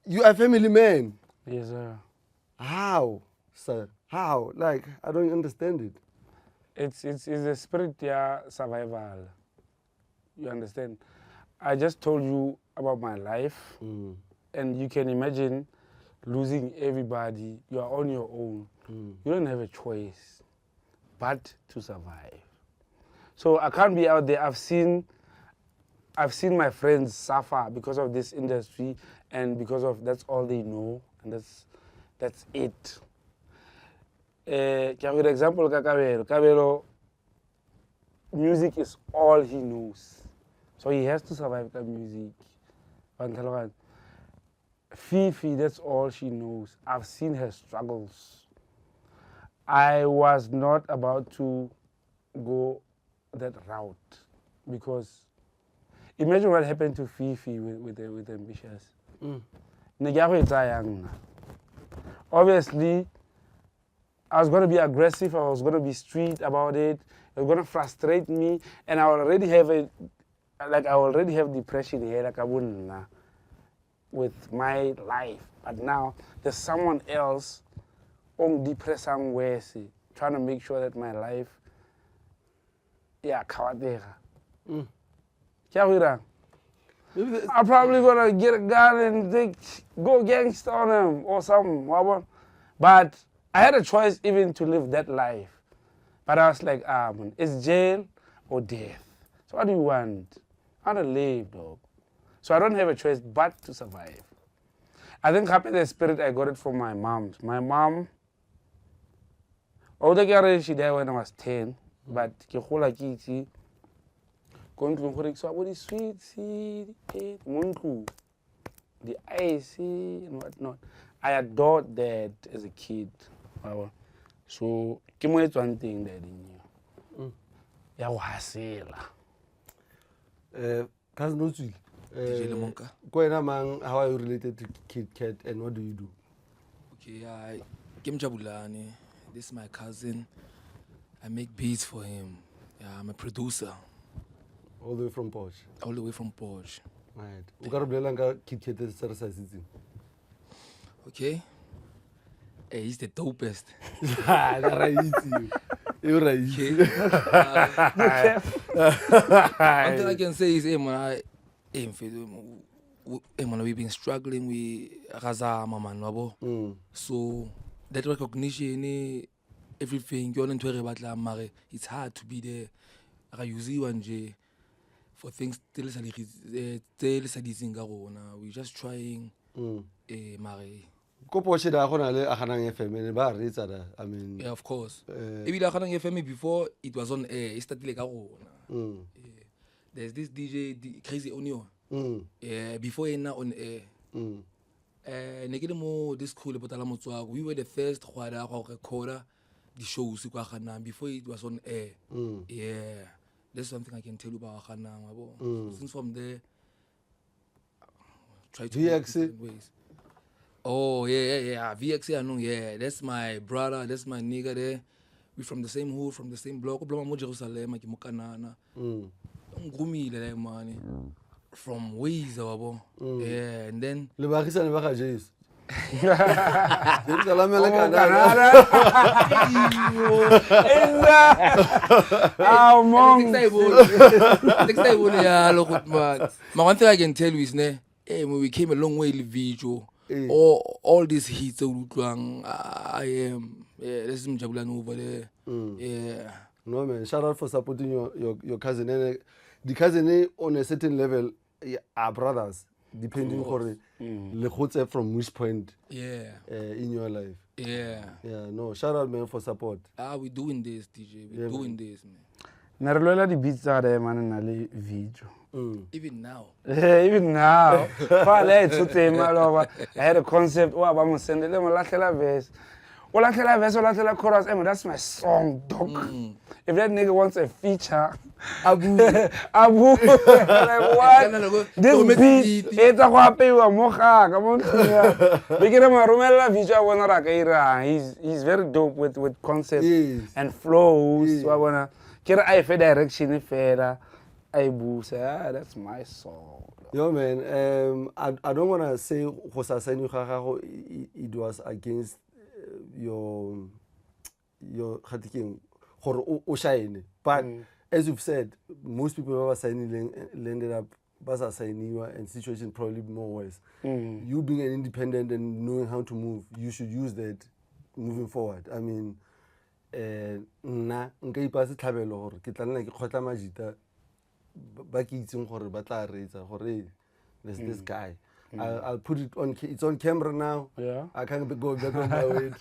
you are a family man. Yes, sir. How, sir? How? Like, I don't understand it. It's a spirit, yeah, survival. You understand? I just told you about my life, and you can imagine losing everybody. You are on your own. You don't have a choice but to survive. So I can't be out there. I've seen my friends suffer because of this industry, and because of that's all they know, and that's it. For example, Kabelo, music is all he knows. So he has to survive with music. Fifi, that's all she knows. I've seen her struggles. I was not about to go that route because imagine what happened to Fifi with Ambitious. Obviously, I was going to be aggressive, I was going to be street about it, it was going to frustrate me, and I already have depression here, like I wouldn't. with my life. But now there's someone else on depressing ways, trying to make sure that my life, kawadega. I'm probably gonna get a gun and go gangster on him or something. But I had a choice even to live that life. But I was like, man, it's jail or death. So what do you want? I want to live, dog. So I don't have a choice but to survive. I think happy the spirit, I got it from my mom. My mom, she died when I was 10, but ke gola ke itse ko ntlong gore ke swa bo di sweets, mo ntlong, the ice and whatnot. I adored that as a kid. So ke mo etswang teng that in you. Ya go hasela. Cousin Motswako, DJ Lemonka. How are you related to Kit-Kat and what do you do? Okay, Kim Jabulani. This is my cousin. I make beats for him. Yeah, I'm a producer. All the way from Porsche. All the way from Porsche. Right. O ka re bolelang ka Kit-Kat se re sa setseng. Okay. Hey, he's the dopest. You're right. One thing I can say is, hey man, we've been struggling with Razama man, wabo. So that recognition, everything, it's hard to be there. For things we're just trying. Ko Porsche da go na le a ganang FM ba re tsa da, I mean. Yeah, of course. Ebile ganang FM before it was on air, it started ka rona. There's this DJ Crazy Onion. Yeah, before it now on air. Ne ke le mo this school Potala Motswako. We were the first go record the shows kwa ganang before it was on air. Yeah. That's something I can tell you about ganang. Since from there try to VX ways. Oh, yeah. VX, I know, yeah. That's my brother, that's my nigga there. We from the same hood, from the same block. Jerusalem, from ways, yeah, and then... Le bagisa ne ba ga Jesu. One thing I can tell you is, when we came a long way in video, all these hits I am, yeah, this is Mjabulani over there. Yeah. No man, shout out for supporting your cousin. And the cousin on a certain level are brothers, depending on the from which point in your life. Yeah. Yeah, no, shout out man for support. We're doing this, DJ. We're doing this, man. Narelola di beats are there, man, na le video. Even now. Even now. I had a concept. Oh, I'm gonna send it. Let me lateral verse. O lateral chorus. That's my song, dog. If that nigga wants a feature, Abu. Like what? This beat. It's a wapi wa mocha. Come on. Because my Romela video wanna rakaira. He's very dope with concepts and flows. So I wanna. Kira I fe direction feda. That's my song. Yo man, I don't wanna say it was against your khatiking or shine. But as you've said, most people who are signing ended up signing you and situation probably more worse. You being an independent and knowing how to move, you should use that moving forward. I mean, nna nka ipase tlhabelo gore ke tla nna ke khotla majita ba ke itseng gore ba tla reetsa gore there's this guy. I'll put it on, it's on camera now. Yeah. I can't go back on my way.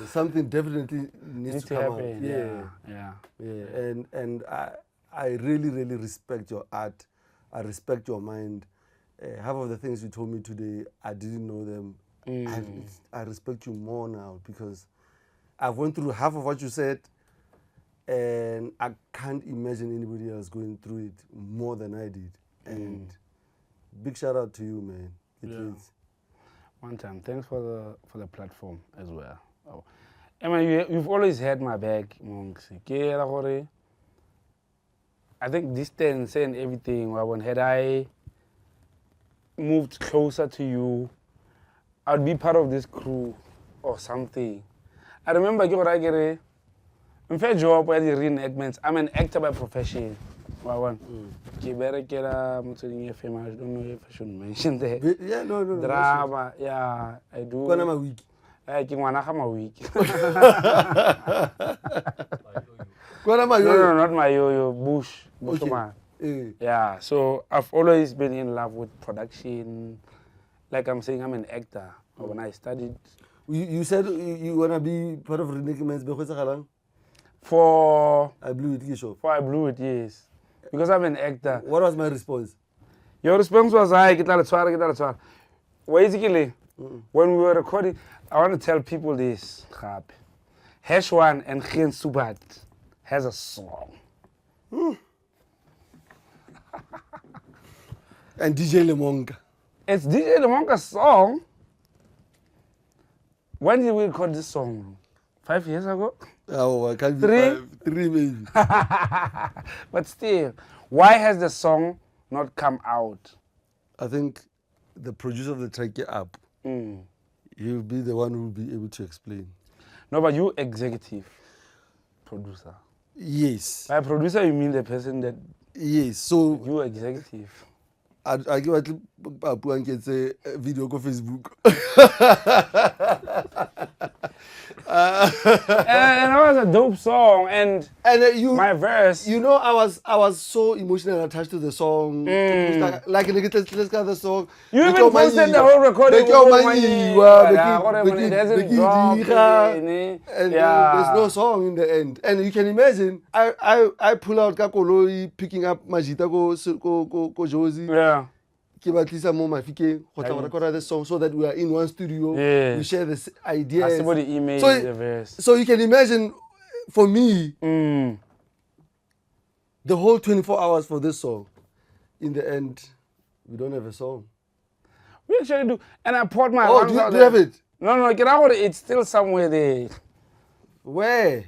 Something definitely needs to come happen. out. Yeah. And I really respect your art. I respect your mind. Half of the things you told me today, I didn't know them. I respect you more now because I've went through half of what you said, and I can't imagine anybody else going through it more than I did. And big shout out to you, man. One time, thanks for the platform as well. I mean, you've always had my back, monks. I think distance and everything. Had I moved closer to you, I'd be part of this crew or something. I remember I get a fair job where the reenactments. I'm an actor by profession. I don't know if I should mention that. Yeah, no. Drama, yeah, I do. When am I weak? I think one I'm a week. When am I No, not my yo-yo, Bush. Okay. Man. Eh. Yeah, so I've always been in love with production. Like I'm saying, I'm an actor. When I studied You said you wanna be part of reenactments. for I blew it, Kisho. I blew it, yes. Because I'm an actor. What was my response? Your response was, get out of twar. Basically, when we were recording, I want to tell people this. Heshwan and Khin Subat has a song. And DJ Lemonka. It's DJ Lemonka's song. When did we record this song? 5 years ago? Oh, I can't be 3? 3 maybe. But still, why has the song not come out? I think the producer of the track get up. He'll be the one who will be able to explain. No, but you executive producer. Yes. By producer, you mean the person that Yes. So you executive. I give Papu and get a video on Facebook. And it was a dope song, and you, my verse. you know, I was so emotionally attached to the song. Like, let's get the song. You even posted the whole recording. It hasn't dropped. And there's no song in the end. And you can imagine, I pull out Kakoloi, picking up Majita go Josie. Yeah. Record the song so that we are in one studio. Yeah. We share this idea. Somebody emailed the verse. So you can imagine, for me, the whole 24 hours for this song. In the end, we don't have a song. We actually do. And I poured my Oh, do you have it? No, get out of it. It's still somewhere there. Where?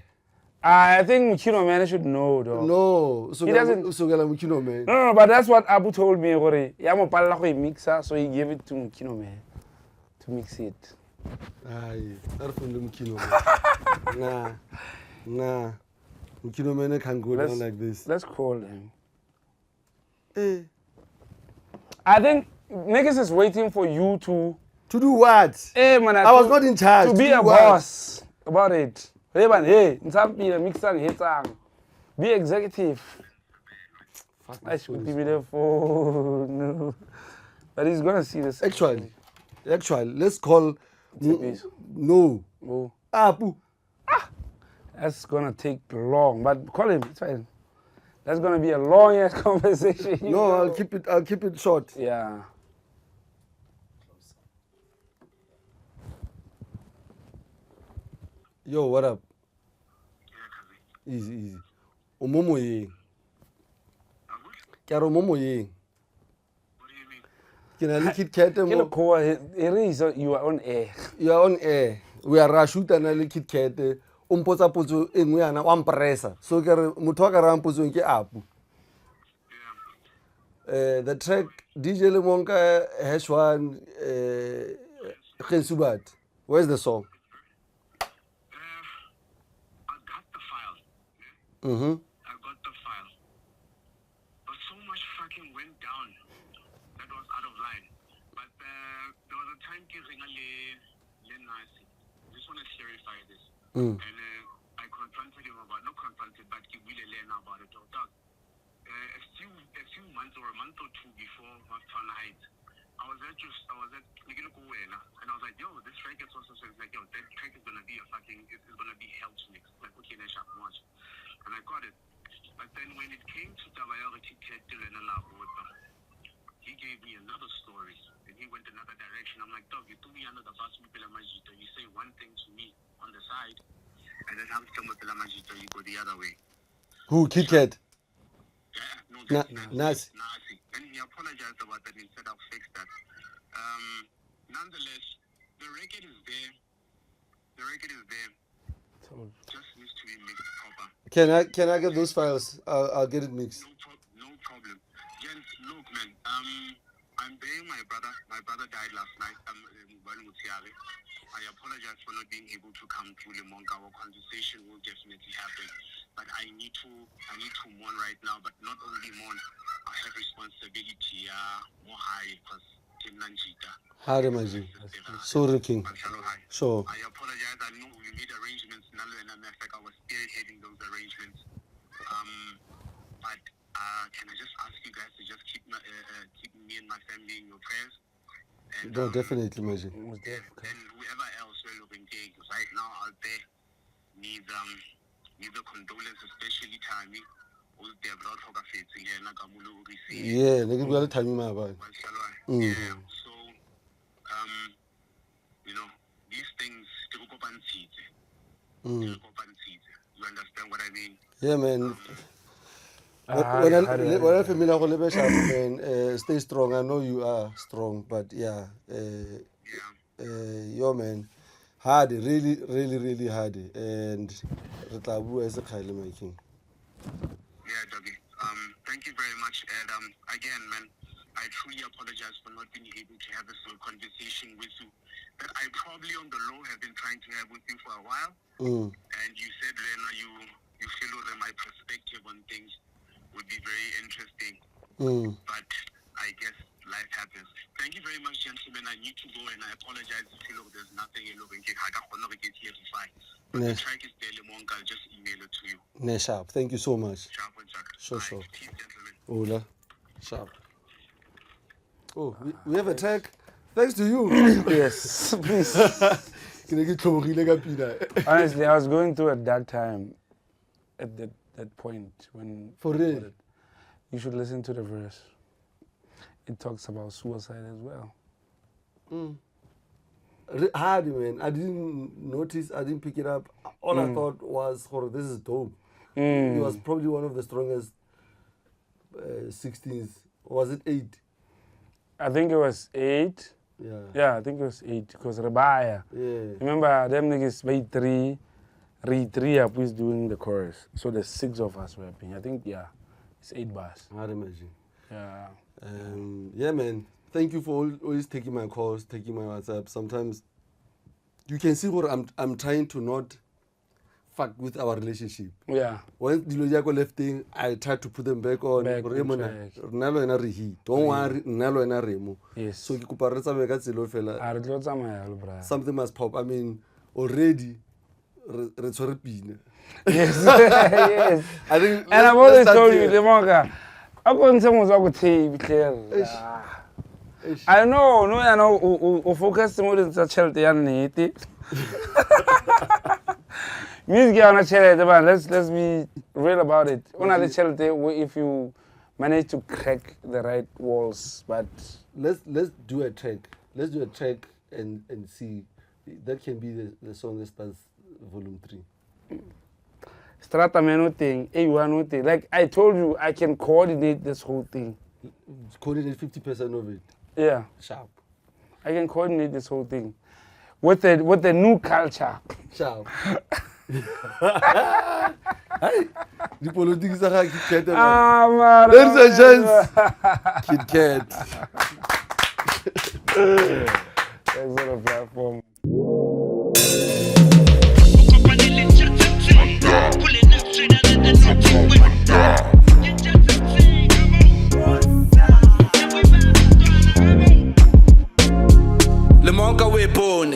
I think Mukino man should know, though. No. So He doesn't- Mukino man. No, but that's what Abu told me. Yamo pala ko mixer, so he gave it to Mukino man to mix it. Aye, not from the Mukino man. Nah. Mukino man can't go down like this. Let's call him. Eh. I think niggas is waiting for you to. To do what? Hey, man, I was not in charge. To be do a what? boss about it. Hey, man, hey, mixer, be executive. I should be there for no. But he's gonna see this. Actually, let's call. No. Oh, Apu. that's gonna take long. But call him. It's fine. That's gonna be a long ass conversation. you No, know. I'll keep it short. Yeah. Yo, what up? Easy. Omomo yeng. Kya re omomo yeng. Ke na le Kit-Kat mo. Kilo koa, you are on air. You are on air. We are shoota na le Kit-Kat. O mpotsa potso e nngwe yana wa mpresa. So ke re motho wa ka ra mpotso ke Apu. The track DJ Lemonka Heshwan Khensubat. Where's the song? I got the file. But so much fucking went down that was out of line. But there was a time I just want to clarify this. And I confronted him about, not confronted, but he really learned about it. A few months or a month or two before Motswako Heights, I was at Nigel and I was like, yo, this track is also like, yo, that track is gonna be it's gonna be hell's mix. Like, okay, let's watch. And I got it. But then when it came to Tabayao Kit-Kat Lenyora, he gave me another story. And he went another direction. I'm like, dog, you threw me under the bus, you say one thing to me on the side, and then after Majito, you go the other way. Who? Kit-Kat? Yeah, Nasi. And he apologized about that and said I'll fix that. Nonetheless, the record is there. Just needs to be mixed proper. Can I get those files? I'll get it mixed. No problem. Gents, look, man. I I'm burying my brother. My brother died last night. I apologize for not being able to come to Lemonka. Our conversation will definitely happen. But I need to mourn right now. But not only mourn, I have responsibility. More high because Tim Nanjita. Hare maji. Sorry, King. Sure. I apologize. I know we made arrangements. I was spearheading those arrangements. But can I just ask you guys to just keep me and my family in your prayers? And, No, definitely, maji. And whoever else we're looking right now out there needs a condolence, especially Tammy. Yeah, they give you time, my boy. Yeah, so you know, these things you understand what I mean? Yeah, man. When I familiar with man, stay strong. I know you are strong, but yeah, yo man, hard, really hard, and Retabu as a Kylie making. Yeah, Dougie. Thank you very much, and again, man, I truly apologize for not being able to have a full conversation with you that I probably on the low have been trying to have with you for a while. And you said, Lena, you feel that my perspective on things would be very interesting. But I guess life happens. Thank you very much, gentlemen. I need to go, and I apologize if you look, there's nothing in looking. I cannot get here to fight. But the track is there, Lemonka. I'll just email it to you. Sharp. Thank you so much. Sharp and Jack. Sure. Peace, gentlemen. Ola. Sharp. Oh, we have a track. Thanks to you. Yes, please. Honestly, I was going through at that time, at that point when. For real? You should listen to the verse. It talks about suicide as well. Hard, man. I didn't notice. I didn't pick it up. All I thought was, oh, this is dope. It was probably one of the strongest 16s. Or was it 8? I think it was 8. Yeah, I think it was 8 because Rabaya. Yeah. Remember, them niggas made 3 up who's doing the chorus. So the 6 of us were rapping. I think, it's 8 bars. I'd imagine. Yeah. Yeah, man. Thank you for always taking my calls, taking my WhatsApp. Sometimes you can see what I'm trying to not fuck with our relationship. Yeah. When Dilojako left thing, I tried to put them back on. Back on track. Don't worry, Nalo and Remo. Yes. So something must pop. I mean, already Yes. Yes. I think, and I've always told you, Lemonka, I know, focus more on such healthy and let's be real about it. If you manage to crack the right walls, but let's do a track. Let's do a track and see. That can be the song that starts volume 3. Strata menu thing, A1 thing. Like I told you, I can coordinate this whole thing. Coordinate 50% of it. Yeah. Sharp. I can coordinate this whole thing with the new culture. Sharp. Hey, the politics are Kit-Kat. Man. Ladies and gents, Kit-Kat. Thanks for the platform. Lemonka we pone.